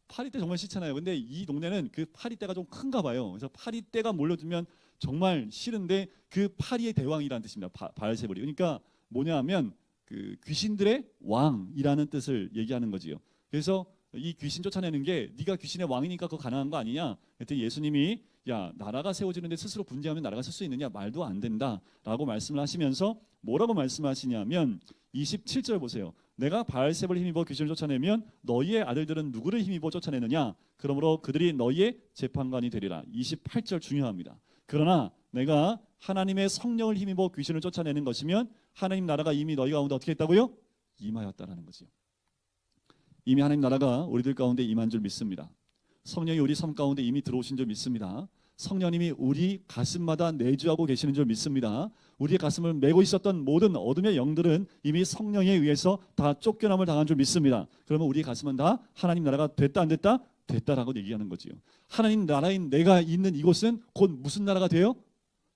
파리 때 정말 싫잖아요. 근데 이 동네는 그 파리 때가 좀 큰가 봐요. 그래서 파리 때가 몰려들면 정말 싫은데 그 파리의 대왕이라는 뜻입니다. 바알세불이. 그러니까 뭐냐 하면 그 귀신들의 왕이라는 뜻을 얘기하는 거지요. 그래서 이 귀신 쫓아내는 게 네가 귀신의 왕이니까 그거 가능한 거 아니냐? 그랬더니 예수님이 야, 나라가 세워지는데 스스로 분쟁하면 나라가 설 수 있느냐? 말도 안 된다라고 말씀을 하시면서 뭐라고 말씀하시냐면 27절 보세요. 내가 바알세불 힘입어 귀신을 쫓아내면 너희의 아들들은 누구를 힘입어 쫓아내느냐? 그러므로 그들이 너희의 재판관이 되리라. 28절 중요합니다. 그러나 내가 하나님의 성령을 힘입어 귀신을 쫓아내는 것이면 하나님 나라가 이미 너희 가운데 어떻게 했다고요? 임하였다라는 거죠. 이미 하나님 나라가 우리들 가운데 임한 줄 믿습니다. 성령이 우리 삶 가운데 이미 들어오신 줄 믿습니다. 성령님이 우리 가슴마다 내주하고 계시는 줄 믿습니다. 우리의 가슴을 메고 있었던 모든 어둠의 영들은 이미 성령에 의해서 다 쫓겨남을 당한 줄 믿습니다. 그러면 우리 가슴은 다 하나님 나라가 됐다 안 됐다? 됐다라고 얘기하는 거지요. 하나님 나라인 내가 있는 이곳은 곧 무슨 나라가 돼요?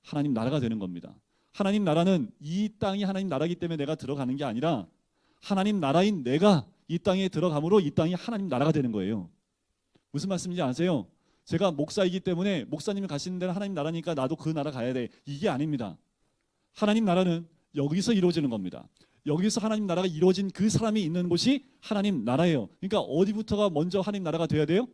하나님 나라가 되는 겁니다. 하나님 나라는 이 땅이 하나님 나라이기 때문에 내가 들어가는 게 아니라 하나님 나라인 내가 이 땅에 들어감으로 이 땅이 하나님 나라가 되는 거예요. 무슨 말씀인지 아세요? 제가 목사이기 때문에 목사님이 가시는 데는 하나님 나라니까 나도 그 나라 가야 돼. 이게 아닙니다. 하나님 나라는 여기서 이루어지는 겁니다. 여기서 하나님 나라가 이루어진 그 사람이 있는 곳이 하나님 나라예요. 그러니까 어디부터가 먼저 하나님 나라가 돼야 돼요?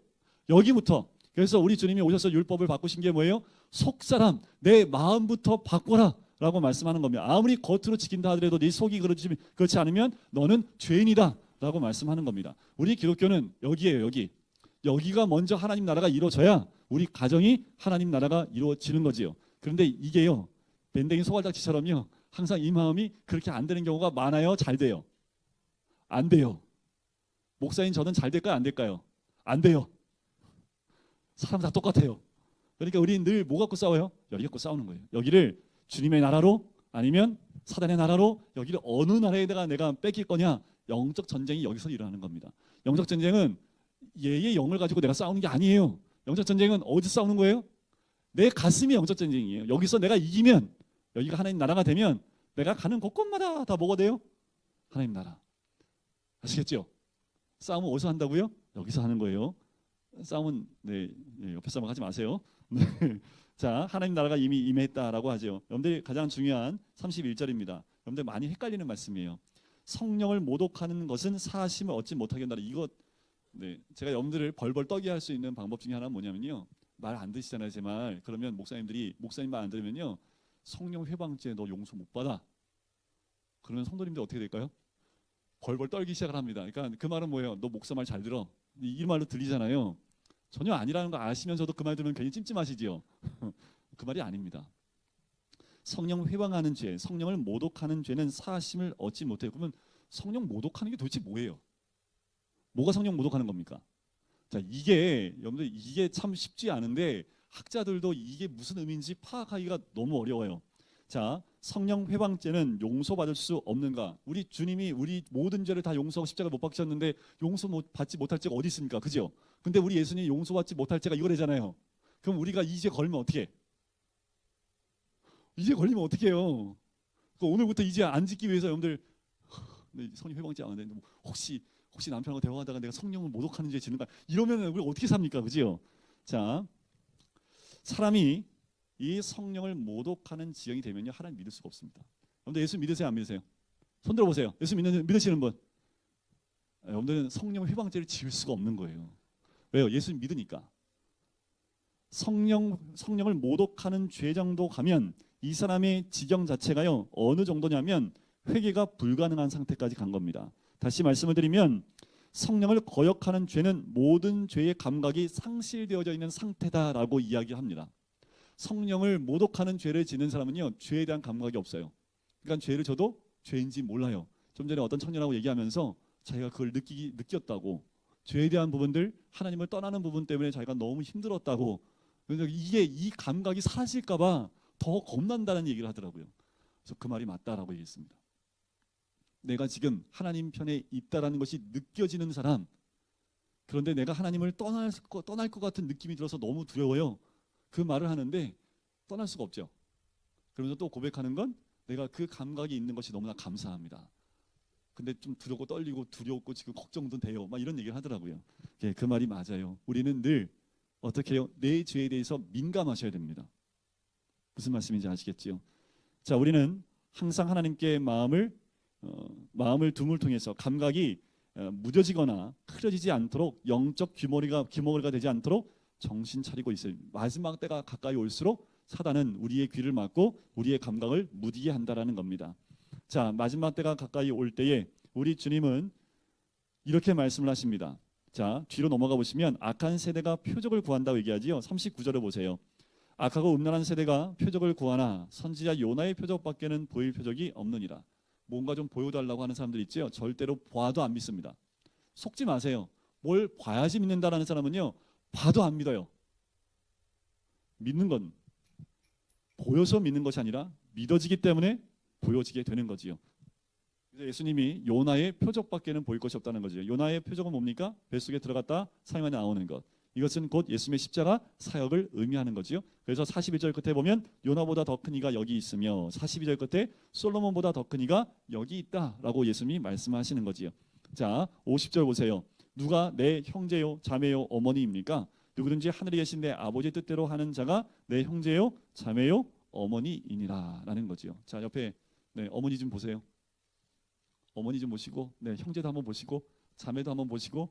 여기부터. 그래서 우리 주님이 오셔서 율법을 바꾸신 게 뭐예요? 속사람, 내 마음부터 바꿔라 라고 말씀하는 겁니다. 아무리 겉으로 지킨다 하더라도 네 속이 그렇지 않으면 너는 죄인이다 라고 말씀하는 겁니다. 우리 기독교는 여기예요. 여기. 여기가 먼저 하나님 나라가 이루어져야 우리 가정이 하나님 나라가 이루어지는 거지요. 그런데 이게요, 밴댕이 소갈딱지처럼요, 항상 이 마음이 그렇게 안 되는 경우가 많아요? 잘 돼요? 안 돼요. 목사인 저는 잘 될까요? 안 될까요? 안 돼요. 사람 다 똑같아요. 그러니까 우리는 늘 뭐 갖고 싸워요? 여기 갖고 싸우는 거예요. 여기를 주님의 나라로 아니면 사단의 나라로, 여기를 어느 나라에다가 내가 뺏길 거냐, 영적 전쟁이 여기서 일어나는 겁니다. 영적 전쟁은 얘의 영을 가지고 내가 싸우는 게 아니에요. 영적 전쟁은 어디서 싸우는 거예요? 내 가슴이 영적 전쟁이에요. 여기서 내가 이기면, 여기가 하나님 나라가 되면 내가 가는 곳곳마다 다 뭐가 돼요? 하나님 나라. 아시겠죠? 싸움은 어디서 한다고요? 여기서 하는 거예요. 싸움은 옆에 사람 하지 마세요. 자, 하나님 나라가 이미 임했다라고 하죠. 여러분들이 가장 중요한 31절입니다. 여러분들 많이 헷갈리는 말씀이에요. 성령을 모독하는 것은 사심을 얻지 못하게 한다. 이거 제가 여러분들을 벌벌 떠게 할 수 있는 방법 중에 하나는 뭐냐면요, 말 안 듣시잖아요, 제 말. 그러면 목사님 말 안 들으면요, 성령 회방죄 너 용서 못 받아. 그러면 성도님들 어떻게 될까요? 벌벌 떨기 시작을 합니다. 그러니까 그 말은 뭐예요? 너 목사 말 잘 들어. 이 말로 들리잖아요. 전혀 아니라는 거 아시면서도 그 말 들으면 괜히 찜찜하시지요. 그 말이 아닙니다. 성령 회방하는 죄, 성령을 모독하는 죄는 사심을 얻지 못해요. 그러면 성령 모독하는 게 도대체 뭐예요? 뭐가 성령 모독하는 겁니까? 자, 여러분들 이게 참 쉽지 않은데 학자들도 이게 무슨 의미인지 파악하기가 너무 어려워요. 자, 성령 회방죄는 용서받을 수 없는가? 우리 주님이 우리 모든 죄를 다 용서하고 십자가를 못 박히셨는데 받지 못할 죄가 어디 있습니까? 그죠? 근데 우리 예수님이 용서받지 못할 죄가 이거래잖아요. 그럼 우리가 이 죄 걸리면 어떻게 해? 이 죄 걸리면 어떻게 해요? 오늘부터 이 죄 안 짓기 위해서 여러분들 성령 회방죄 안 하는데 혹시 남편하고 대화하다가 내가 성령을 모독하는 죄 지는가? 이러면 우리 어떻게 삽니까? 그죠? 자, 사람이 이 성령을 모독하는 지형이 되면요, 하나님 믿을 수가 없습니다. 여러분들 예수 믿으세요? 안 믿으세요? 손 들어보세요. 예수 믿으시는 분. 여러분들은 성령 회방죄를 지을 수가 없는 거예요. 왜요? 예수 믿으니까. 성령을 모독하는 죄 정도 가면 이 사람의 지경 자체가요 어느 정도냐면 회개가 불가능한 상태까지 간 겁니다. 다시 말씀을 드리면 성령을 거역하는 죄는 모든 죄의 감각이 상실되어져 있는 상태다라고 이야기합니다. 성령을 모독하는 죄를 짓는 사람은요 죄에 대한 감각이 없어요. 그러니까 죄를 져도 죄인지 몰라요. 좀 전에 어떤 청년하고 얘기하면서 자기가 그걸 느꼈다고, 죄에 대한 부분들, 하나님을 떠나는 부분 때문에 자기가 너무 힘들었다고, 그래서 이게 이 감각이 사라질까봐 더 겁난다는 얘기를 하더라고요. 그래서 그 말이 맞다라고 얘기했습니다. 내가 지금 하나님 편에 있다라는 것이 느껴지는 사람, 그런데 내가 하나님을 떠날 것 같은 느낌이 들어서 너무 두려워요. 그 말을 하는데 떠날 수가 없죠. 그러면서 또 고백하는 건 내가 그 감각이 있는 것이 너무나 감사합니다. 근데 좀 두렵고 떨리고 두렵고 지금 걱정도 돼요. 막 이런 얘기를 하더라고요. 예, 그 말이 맞아요. 우리는 늘 어떻게 해요? 내 죄에 대해서 민감하셔야 됩니다. 무슨 말씀인지 아시겠지요? 자, 우리는 항상 하나님께 마음을 둠을 통해서 감각이 무뎌지거나 흐려지지 않도록, 영적 귀머거리가 되지 않도록 정신 차리고 있어요. 마지막 때가 가까이 올수록 사단은 우리의 귀를 막고 우리의 감각을 무디게 한다라는 겁니다. 자, 마지막 때가 가까이 올 때에 우리 주님은 이렇게 말씀을 하십니다. 자, 뒤로 넘어가 보시면 악한 세대가 표적을 구한다고 얘기하지요. 39절을 보세요. 악하고 음란한 세대가 표적을 구하나 선지자 요나의 표적밖에는 보일 표적이 없느니라. 뭔가 좀 보여달라고 하는 사람들 있죠. 절대로 봐도 안 믿습니다. 속지 마세요. 뭘 봐야지 믿는다라는 사람은요 봐도 안 믿어요. 믿는 건 보여서 믿는 것이 아니라 믿어지기 때문에 보여지게 되는 거지요. 그래서 예수님이 요나의 표적밖에는 보일 것이 없다는 거죠. 요나의 표적은 뭡니까? 뱃속에 들어갔다 사흘 만에 나오는 것. 이것은 곧 예수님의 십자가 사역을 의미하는 거지요. 그래서 41절 끝에 보면 요나보다 더 큰 이가 여기 있으며 42절 끝에 솔로몬보다 더 큰 이가 여기 있다라고 예수님이 말씀하시는 거지요. 자, 50절 보세요. 누가 내 형제요 자매요 어머니입니까? 누구든지 하늘에 계신 내 아버지 뜻대로 하는 자가 내 형제요 자매요 어머니이니라 라는 거지요. 자, 옆에 어머니 좀 보세요. 어머니 좀 보시고, 형제도 한번 보시고, 자매도 한번 보시고,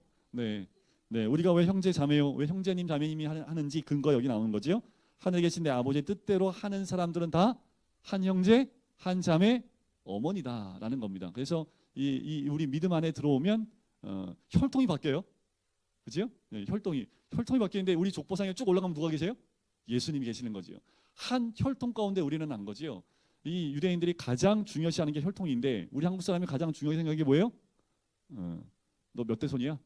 우리가 왜 형제 자매요, 왜 형제님 자매님이 하는지 근거 여기 나오는 거지요. 하늘에 계신 내 아버지의 뜻대로 하는 사람들은 다 한 형제, 한 자매, 어머니다라는 겁니다. 그래서 우리 믿음 안에 들어오면 혈통이 바뀌어요. 그죠? 혈통이 바뀌는데 우리 족보상에 쭉 올라가면 누가 계세요? 예수님이 계시는 거지요. 한 혈통 가운데 우리는 안 거지요. 이 유대인들이 가장 중요시하는 게 혈통인데 우리 한국 사람이 가장 중요하게 생각하는 게 뭐예요? 너 몇 대 손이야?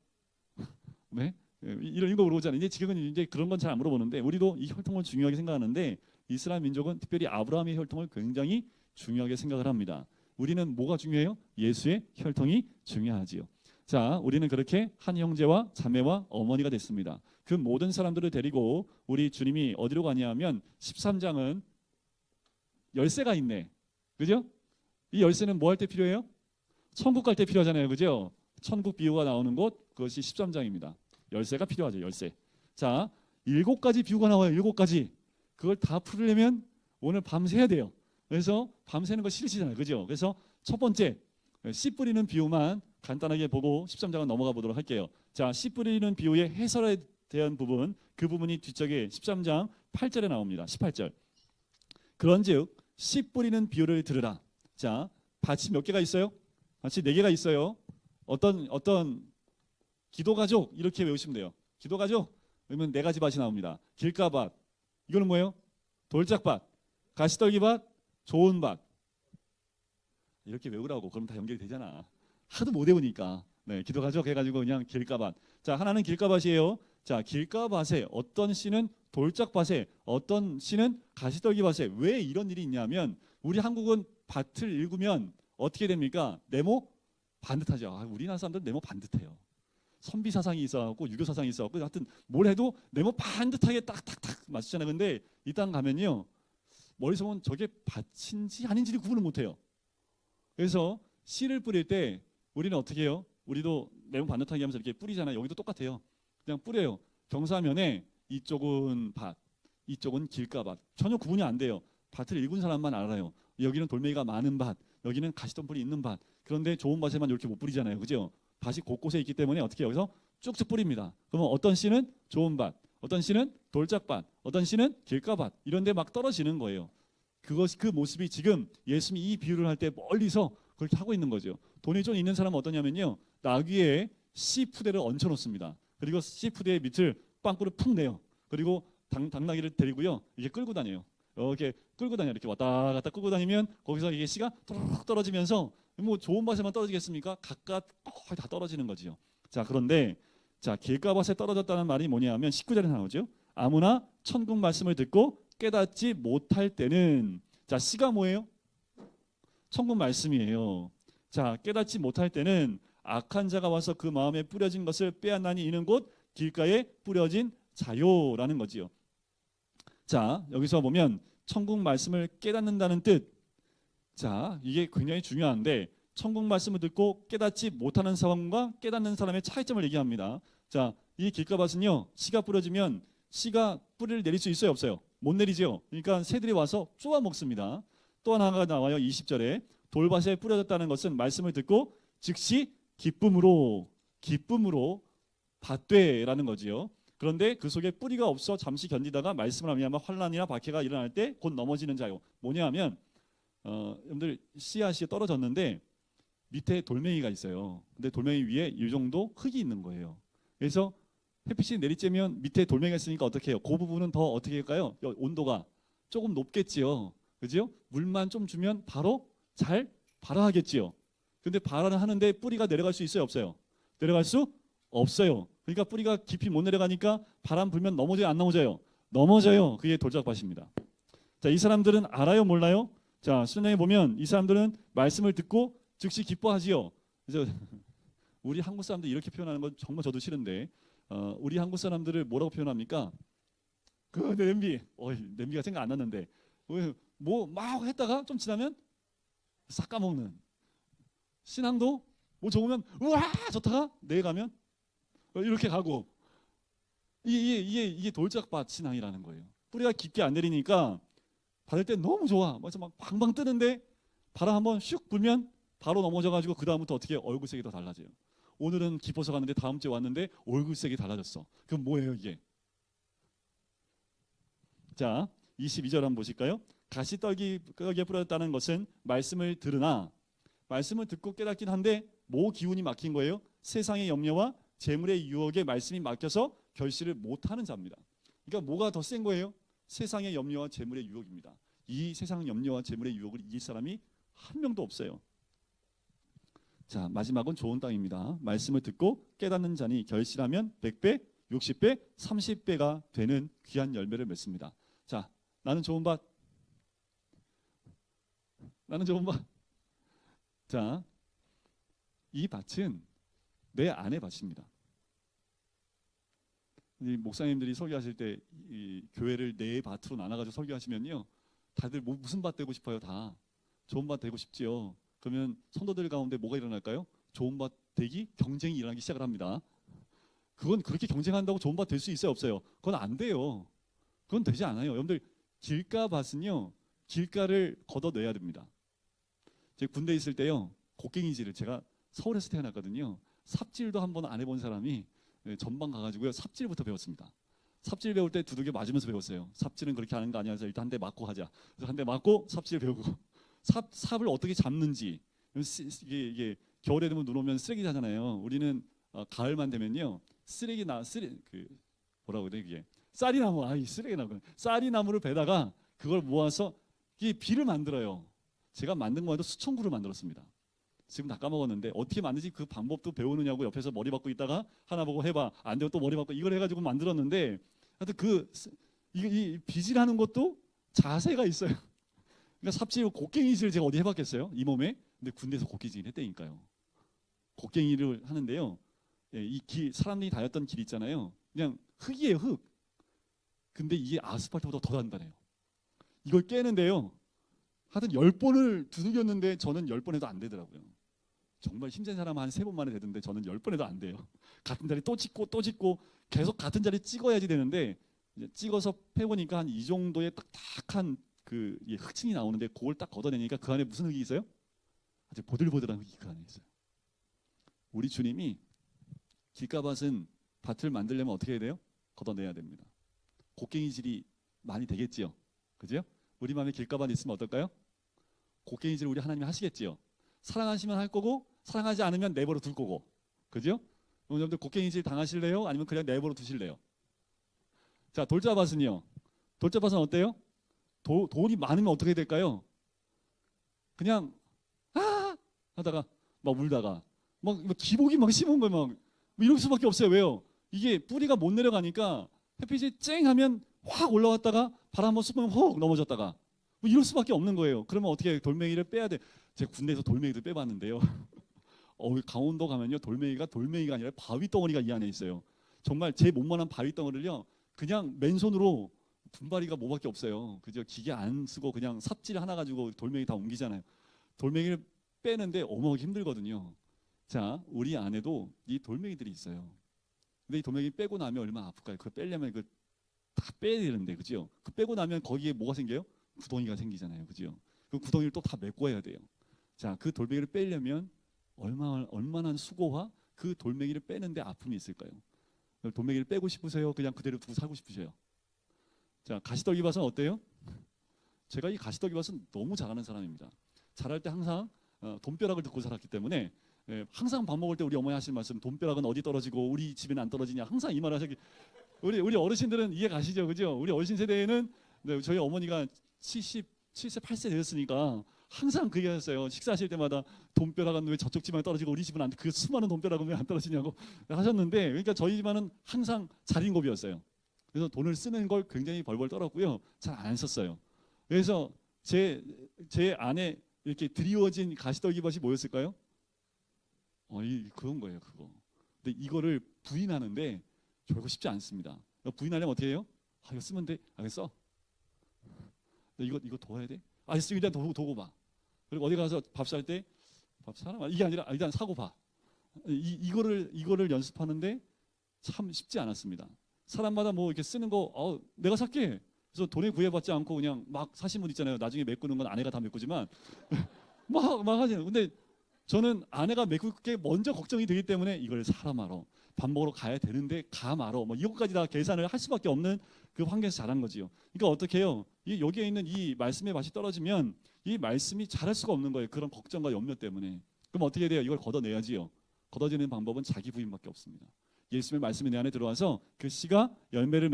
네? 이런 거 물어보잖아요. 이제 지금은 이제 그런 건 잘 안 물어보는데 우리도 이 혈통을 중요하게 생각하는데 이스라엘 민족은 특별히 아브라함의 혈통을 굉장히 중요하게 생각을 합니다. 우리는 뭐가 중요해요? 예수의 혈통이 중요하지요. 자, 우리는 그렇게 한 형제와 자매와 어머니가 됐습니다. 그 모든 사람들을 데리고 우리 주님이 어디로 가냐면 13장은 열쇠가 있네. 그죠? 이 열쇠는 뭐 할 때 필요해요? 천국 갈 때 필요하잖아요. 그죠? 천국 비유가 나오는 곳, 그것이 13장입니다. 열쇠가 필요하죠. 열쇠. 자, 7가지 비유가 나와요. 7가지. 그걸 다 풀려면 오늘 밤새야 돼요. 그래서 밤새는 거 싫으시잖아요. 그죠? 그래서 첫 번째 씨 뿌리는 비유만 간단하게 보고 13장은 넘어가 보도록 할게요. 자, 씨 뿌리는 비유의 해설에 대한 부분, 그 부분이 뒤쪽에 13장 8절에 나옵니다. 18절. 그런즉 씨 뿌리는 비유를 들으라. 자, 밭이 몇 개가 있어요? 밭이 4개가 있어요. 어떤 기도가족 이렇게 외우시면 돼요. 기도가족 그러면 4가지 밭이 나옵니다. 길가밭, 이거는 뭐예요? 돌짝밭, 가시떨기밭, 좋은 밭. 이렇게 외우라고. 그럼 다 연결이 되잖아. 하도 못 외우니까. 기도가족 해가지고 그냥 길가밭. 자, 하나는 길가밭이에요. 자, 길가밭에 어떤 씨는 돌짝밭에, 어떤 씨는 가시떨기밭에. 왜 이런 일이 있냐면 우리 한국은 밭을 읽으면 어떻게 됩니까? 네모 반듯하죠. 우리나라 사람들은 네모 반듯해요. 선비 사상이 있어갖고 유교 사상이 있어갖고 하여튼 뭘 해도 네모 반듯하게 딱딱딱 맞추잖아요. 근데 이 땅 가면요 머리서 보면 저게 밭인지 아닌지를 구분을 못해요. 그래서 씨를 뿌릴 때 우리는 어떻게 해요? 우리도 네모 반듯하게 하면서 이렇게 뿌리잖아요. 여기도 똑같아요. 그냥 뿌려요. 경사면에 이쪽은 밭, 이쪽은 길가밭. 전혀 구분이 안 돼요. 밭을 읽은 사람만 알아요. 여기는 돌멩이가 많은 밭, 여기는 가시덤불이 있는 밭. 그런데 좋은 밭에만 이렇게 못 뿌리잖아요. 그죠? 밭이 곳곳에 있기 때문에 어떻게 여기서 쭉쭉 뿌립니다. 그러면 어떤 씨는 좋은 밭, 어떤 씨는 돌짝밭, 어떤 씨는 길가밭 이런 데 막 떨어지는 거예요. 그 모습이 지금 예수님이 이 비유를 할 때 멀리서 그렇게 하고 있는 거죠. 돈이 좀 있는 사람은 어떠냐면요. 나귀에 씨 푸대를 얹혀 놓습니다. 그리고 씨 푸대의 밑을 빵꾸를 푹 내요. 그리고 당나귀를 데리고요. 이게 끌고 다녀요. 이렇게 끌고 다녀요. 이렇게 왔다 갔다 끌고 다니면 거기서 이게 씨가 뚝 떨어지면서 뭐 좋은 밭에만 떨어지겠습니까? 각각 거의 다 떨어지는 거지요. 자, 그런데 자, 길가밭에 떨어졌다는 말이 뭐냐면 19절에 나오죠. 아무나 천국 말씀을 듣고 깨닫지 못할 때는 자, 씨가 뭐예요? 천국 말씀이에요. 자, 깨닫지 못할 때는 악한 자가 와서 그 마음에 뿌려진 것을 빼앗나니 이는 곧 길가에 뿌려진 자요라는 거지요. 자, 여기서 보면 천국 말씀을 깨닫는다는 뜻. 자, 이게 굉장히 중요한데 천국 말씀을 듣고 깨닫지 못하는 사람과 깨닫는 사람의 차이점을 얘기합니다. 자, 이 길가밭은요, 씨가 뿌려지면 씨가 뿌리를 내릴 수 있어요, 없어요? 못 내리죠. 그러니까 새들이 와서 쪼아 먹습니다. 또 하나가 나와요. 20절에 돌밭에 뿌려졌다는 것은 말씀을 듣고 즉시 기쁨으로 받되라는 거지요. 그런데 그 속에 뿌리가 없어 잠시 견디다가 말씀을 하면 환난이나 박해가 일어날 때 곧 넘어지는 자요. 뭐냐면 여러분들 씨앗이 떨어졌는데 밑에 돌멩이가 있어요. 근데 돌멩이 위에 이 정도 흙이 있는 거예요. 그래서 햇빛이 내리쬐면 밑에 돌멩이가 있으니까 어떻게 해요? 그 부분은 더 어떻게 할까요? 온도가 조금 높겠지요. 그죠? 물만 좀 주면 바로 잘 발화하겠지요. 근데 발화를 하는데 뿌리가 내려갈 수 있어요, 없어요? 내려갈 수 없어요. 그러니까 뿌리가 깊이 못 내려가니까 바람 불면 넘어져요, 안 넘어져요? 넘어져요. 그게 돌짝밭입니다. 자, 이 사람들은 알아요, 몰라요? 자, 수련회에 보면 이 사람들은 말씀을 듣고 즉시 기뻐하지요. 그래서 우리 한국 사람들 이렇게 표현하는 건 정말 저도 싫은데 우리 한국 사람들을 뭐라고 표현합니까? 그 냄비, 냄비가 생각 안 났는데 뭐 막 했다가 좀 지나면 싹 까먹는. 신앙도 뭐 좋으면 우와 좋다가 내일 가면 이렇게 가고 이게 돌짝밭 신앙이라는 거예요. 뿌리가 깊게 안 내리니까 받을 때 너무 좋아. 그래서 막 방방 뜨는데 바람 한번 슉 불면 바로 넘어져가지고 그 다음부터 어떻게 얼굴색이 더 달라져요. 오늘은 기뻐서 갔는데 다음 주에 왔는데 얼굴색이 달라졌어. 그럼 뭐예요 이게? 자, 22절 한번 보실까요? 가시떡이 뿌려졌다는 것은 말씀을 들으나 말씀을 듣고 깨닫긴 한데 뭐 기운이 막힌 거예요? 세상의 염려와 재물의 유혹에 말씀이 막혀서 결실을 못하는 자입니다. 그러니까 뭐가 더 센 거예요? 세상의 염려와 재물의 유혹입니다. 이 세상 염려와 재물의 유혹을 이길 사람이 한 명도 없어요. 자, 마지막은 좋은 땅입니다. 말씀을 듣고 깨닫는 자니 결실하면 100배, 60배, 30배가 되는 귀한 열매를 맺습니다. 자, 나는 좋은 밭. 자, 이 밭은 내 안의 밭입니다. 이 목사님들이 설교하실 때 이 교회를 네 밭으로 나눠가지고 설교하시면요, 다들 무슨 밭 되고 싶어요? 다 좋은 밭 되고 싶지요. 그러면 성도들 가운데 뭐가 일어날까요? 좋은 밭 되기 경쟁이 일어나기 시작을 합니다. 그건 그렇게 경쟁한다고 좋은 밭 될 수 있어요, 없어요? 그건 안 돼요. 그건 되지 않아요. 여러분들 길가 밭은요, 길가를 걷어내야 됩니다. 제가 군대 있을 때요, 곡괭이질을 제가 서울에서 태어났거든요. 삽질도 한 번 안 해본 사람이 전방 가가지고요 삽질부터 배웠습니다. 삽질 배울 때 두들겨 맞으면서 배웠어요. 삽질은 그렇게 하는 거 아니야. 그래서 일단 한 대 맞고 하자. 그래서 한 대 맞고 삽질 배우고 삽을 어떻게 잡는지. 이게 겨울에 되면 눈 오면 쓰레기 자잖아요. 우리는 가을만 되면요 뭐라고 그래 이게 쌀이나무 쌀이나무를 베다가 그걸 모아서 이게 비를 만들어요. 제가 만든 거에도 수천 그루를 만들었습니다. 지금 다 까먹었는데 어떻게 만드지 그 방법도 배우느냐고 옆에서 머리 박고 있다가 하나 보고 해봐 안 되면 또 머리 박고 이걸 해가지고 만들었는데 하여튼 이 빗질하는 것도 자세가 있어요. 그러니까 삽질 곡괭이질 제가 어디 해봤겠어요? 이 몸에. 근데 군대에서 곡괭이질 했다니까요. 곡괭이를 하는데요. 이 사람들이 다녔던 길 있잖아요. 그냥 흙이에요, 흙. 근데 이게 아스팔트보다 더 단단해요. 이걸 깨는데요. 하여튼 10번을 두들겼는데 저는 10번 해도 안 되더라고요. 정말 힘센 사람은 한 3번 만에 되는데 저는 10번 해도 안 돼요. 같은 자리 또 찍고 계속 같은 자리 찍어야지 되는데 이제 찍어서 패보니까 한 이 정도의 딱딱한 그 흙층이 나오는데 그걸 딱 걷어내니까 그 안에 무슨 흙이 있어요? 아주 보들보들한 흙이 그 안에 있어요. 우리 주님이 길가밭은 밭을 만들려면 어떻게 해야 돼요? 걷어내야 됩니다. 곡괭이질이 많이 되겠지요. 그죠? 우리 마음에 길가만 있으면 어떨까요? 곡괭이질 우리 하나님이 하시겠지요. 사랑하시면 할 거고 사랑하지 않으면 내버려 둘 거고. 그죠? 여러분들 곡괭이질 당하실래요? 아니면 그냥 내버려 두실래요? 자, 돌자밭은요. 돌자밭은 어때요? 돈이 많으면 어떻게 될까요? 그냥 하다가 막 울다가 막 기복이 막 심은 거예요. 막 이럴 수밖에 없어요. 왜요? 이게 뿌리가 못 내려가니까 햇빛이 쨍 하면 확 올라왔다가 바람 한번 쏘면 확 넘어졌다가 뭐 이럴 수밖에 없는 거예요. 그러면 어떻게 돌멩이를 빼야 돼? 제가 군대에서 돌멩이도 빼봤는데요. 강원도 가면요 돌멩이가 아니라 바위 덩어리가 이 안에 있어요. 정말 제 몸만한 바위 덩어리를요 그냥 맨손으로 분발이가 뭐밖에 없어요. 그죠? 기계 안 쓰고 그냥 삽질 하나 가지고 돌멩이 다 옮기잖아요. 돌멩이를 빼는데 어마어마하게 힘들거든요. 자, 우리 안에도 이 돌멩이들이 있어요. 근데 이 돌멩이 빼고 나면 얼마나 아플까요? 그거 빼려면 그 다 빼야 되는데, 그죠? 그 빼고 나면 거기에 뭐가 생겨요? 구덩이가 생기잖아요, 그죠? 그 구덩이를 또 다 메꿔야 돼요. 자, 그 돌멩이를 빼려면 얼마나 수고와 그 돌멩이를 빼는데 아픔이 있을까요? 돌멩이를 빼고 싶으세요? 그냥 그대로 두고 살고 싶으세요? 자, 가시떨기 밭은 어때요? 제가 이 가시떨기 밭은 너무 잘하는 사람입니다. 자랄 때 항상 돈벼락을 듣고 자랐기 때문에 항상 밥 먹을 때 우리 어머니 하시는 말씀, 돈벼락은 어디 떨어지고 우리 집에는 안 떨어지냐, 항상 이 말을 하셨기. 우리 어르신들은 이해 가시죠, 그죠? 우리 어르신 세대에는 저희 어머니가 78세 되셨으니까 항상 그 얘기하셨어요. 식사하실 때마다 돈벼락은 왜 저쪽 집안에 떨어지고 우리 집은 안, 그 수많은 돈벼락은 왜 안 떨어지냐고 하셨는데, 그러니까 저희 집안은 항상 자린고비였어요. 그래서 돈을 쓰는 걸 굉장히 벌벌 떨었고요, 잘 안 썼어요. 그래서 제 안에 이렇게 드리워진 가시떨기밭이 뭐였을까요? 그런 거예요, 그거. 근데 이거를 부인하는데 결국 쉽지 않습니다. 부인하려면 어떻게 해요? 이거 쓰면 돼. 알겠어? 이거 둬야 돼? 알겠어. 일단 두고 봐. 그리고 어디 가서 밥 살 때 밥 사라? 이게 아니라 일단 사고 봐. 이거를 연습하는데 참 쉽지 않았습니다. 사람마다 뭐 이렇게 쓰는 거 내가 살게. 그래서 돈에 구애받지 않고 그냥 막 사신 분 있잖아요. 나중에 메꾸는 건 아내가 다 메꾸지만 막 하죠. 근데 저는 아내가 메꿀 게 먼저 걱정이 되기 때문에 이걸 사라 말어. 밥 먹으러 가야 되는데 가 말어. 뭐 이것까지 다 계산을 할 수밖에 없는 그 환경에서 자란 거지요. 그러니까 어떻게 해요? 여기에 있는 이 말씀의 맛이 떨어지면 이 말씀이 잘할 수가 없는 거예요. 그런 걱정과 염려 때문에. 그럼 어떻게 돼요? 이걸 걷어내야지요. 걷어지는 방법은 자기 부인밖에 없습니다. 예수님의 말씀이 내 안에 들어와서 그 씨가 열매를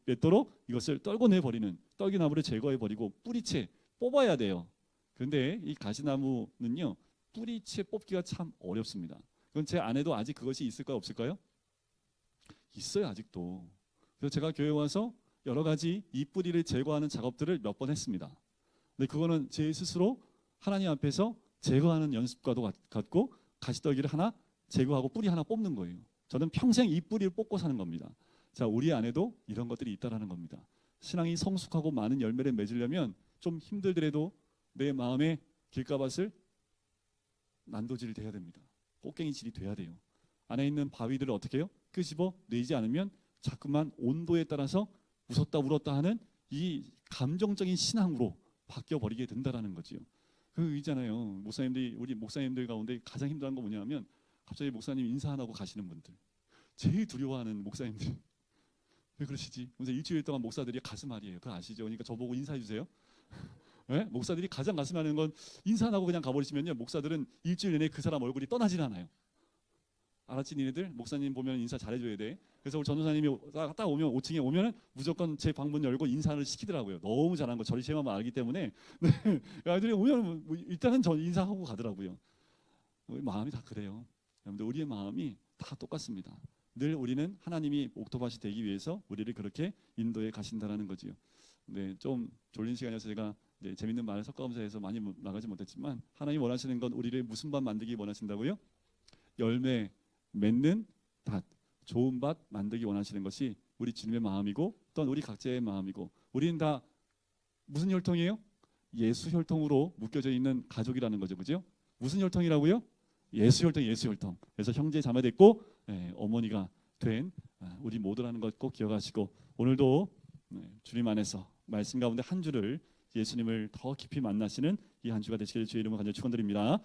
맺도록 이것을 떨궈내 버리는, 떨기나무를 제거해 버리고 뿌리채 뽑아야 돼요. 그런데 이 가시나무는요 뿌리채 뽑기가 참 어렵습니다. 그건 제 안에도 아직 그것이 있을까요, 없을까요? 있어요, 아직도. 그래서 제가 교회 와서 여러 가지 이 뿌리를 제거하는 작업들을 몇 번 했습니다. 근데 그거는 제 스스로 하나님 앞에서 제거하는 연습과도 같고, 가시떨기를 하나 제거하고 뿌리 하나 뽑는 거예요. 저는 평생 이 뿌리를 뽑고 사는 겁니다. 자, 우리 안에도 이런 것들이 있다라는 겁니다. 신앙이 성숙하고 많은 열매를 맺으려면 좀 힘들더라도 내 마음의 길가밭을 난도질을 돼야 됩니다. 꽃갱이질이 돼야 돼요. 안에 있는 바위들을 어떻게 해요? 끄집어 내지 않으면 자꾸만 온도에 따라서 웃었다 울었다 하는 이 감정적인 신앙으로 바뀌어 버리게 된다라는 거지요. 그 있잖아요. 우리 목사님들 가운데 가장 힘들어하는 거 뭐냐면 갑자기 목사님 인사 안 하고 가시는 분들. 제일 두려워하는 목사님들. 왜 그러시지? 그래서 일주일 동안 목사들이 가슴 앓이에요. 그거 아시죠? 그러니까 저보고 인사해 주세요. 네? 목사들이 가장 가슴 앓는 건 인사 안 하고 그냥 가버리시면요, 목사들은 일주일 내내 그 사람 얼굴이 떠나질 않아요. 알았지 니네들? 목사님 보면 인사 잘해줘야 돼. 그래서 우리 전도사님이 딱 오면 5층에 오면 무조건 제 방문 열고 인사를 시키더라고요. 너무 잘한 거 저희 제 마음 알기 때문에. 네. 아이들이 오면 일단은 저 인사하고 가더라고요. 우리 마음이 다 그래요. 여러분들 우리의 마음이 다 똑같습니다. 늘 우리는 하나님이 옥토밭이 되기 위해서 우리를 그렇게 인도해 가신다라는 거지요. 네, 좀 졸린 시간이어서 제가 재밌는 말을 섞어가면서 해서 많이 나가지 못했지만, 하나님 원하시는 건 우리를 무슨 밭 만들기 원하신다고요? 열매 맺는 밭, 좋은 밭 만들기 원하시는 것이 우리 주님의 마음이고 또한 우리 각자의 마음이고, 우리는 다 무슨 혈통이에요? 예수 혈통으로 묶여져 있는 가족이라는 거죠, 그죠? 무슨 혈통이라고요? 예수 혈통, 예수 혈통. 그래서 형제 자매 됐고 어머니가 된 우리 모두라는 것 꼭 기억하시고, 오늘도 주님 안에서 말씀 가운데 한 주를 예수님을 더 깊이 만나시는 이 한 주가 되시길 주의 이름으로 간절히 축원드립니다.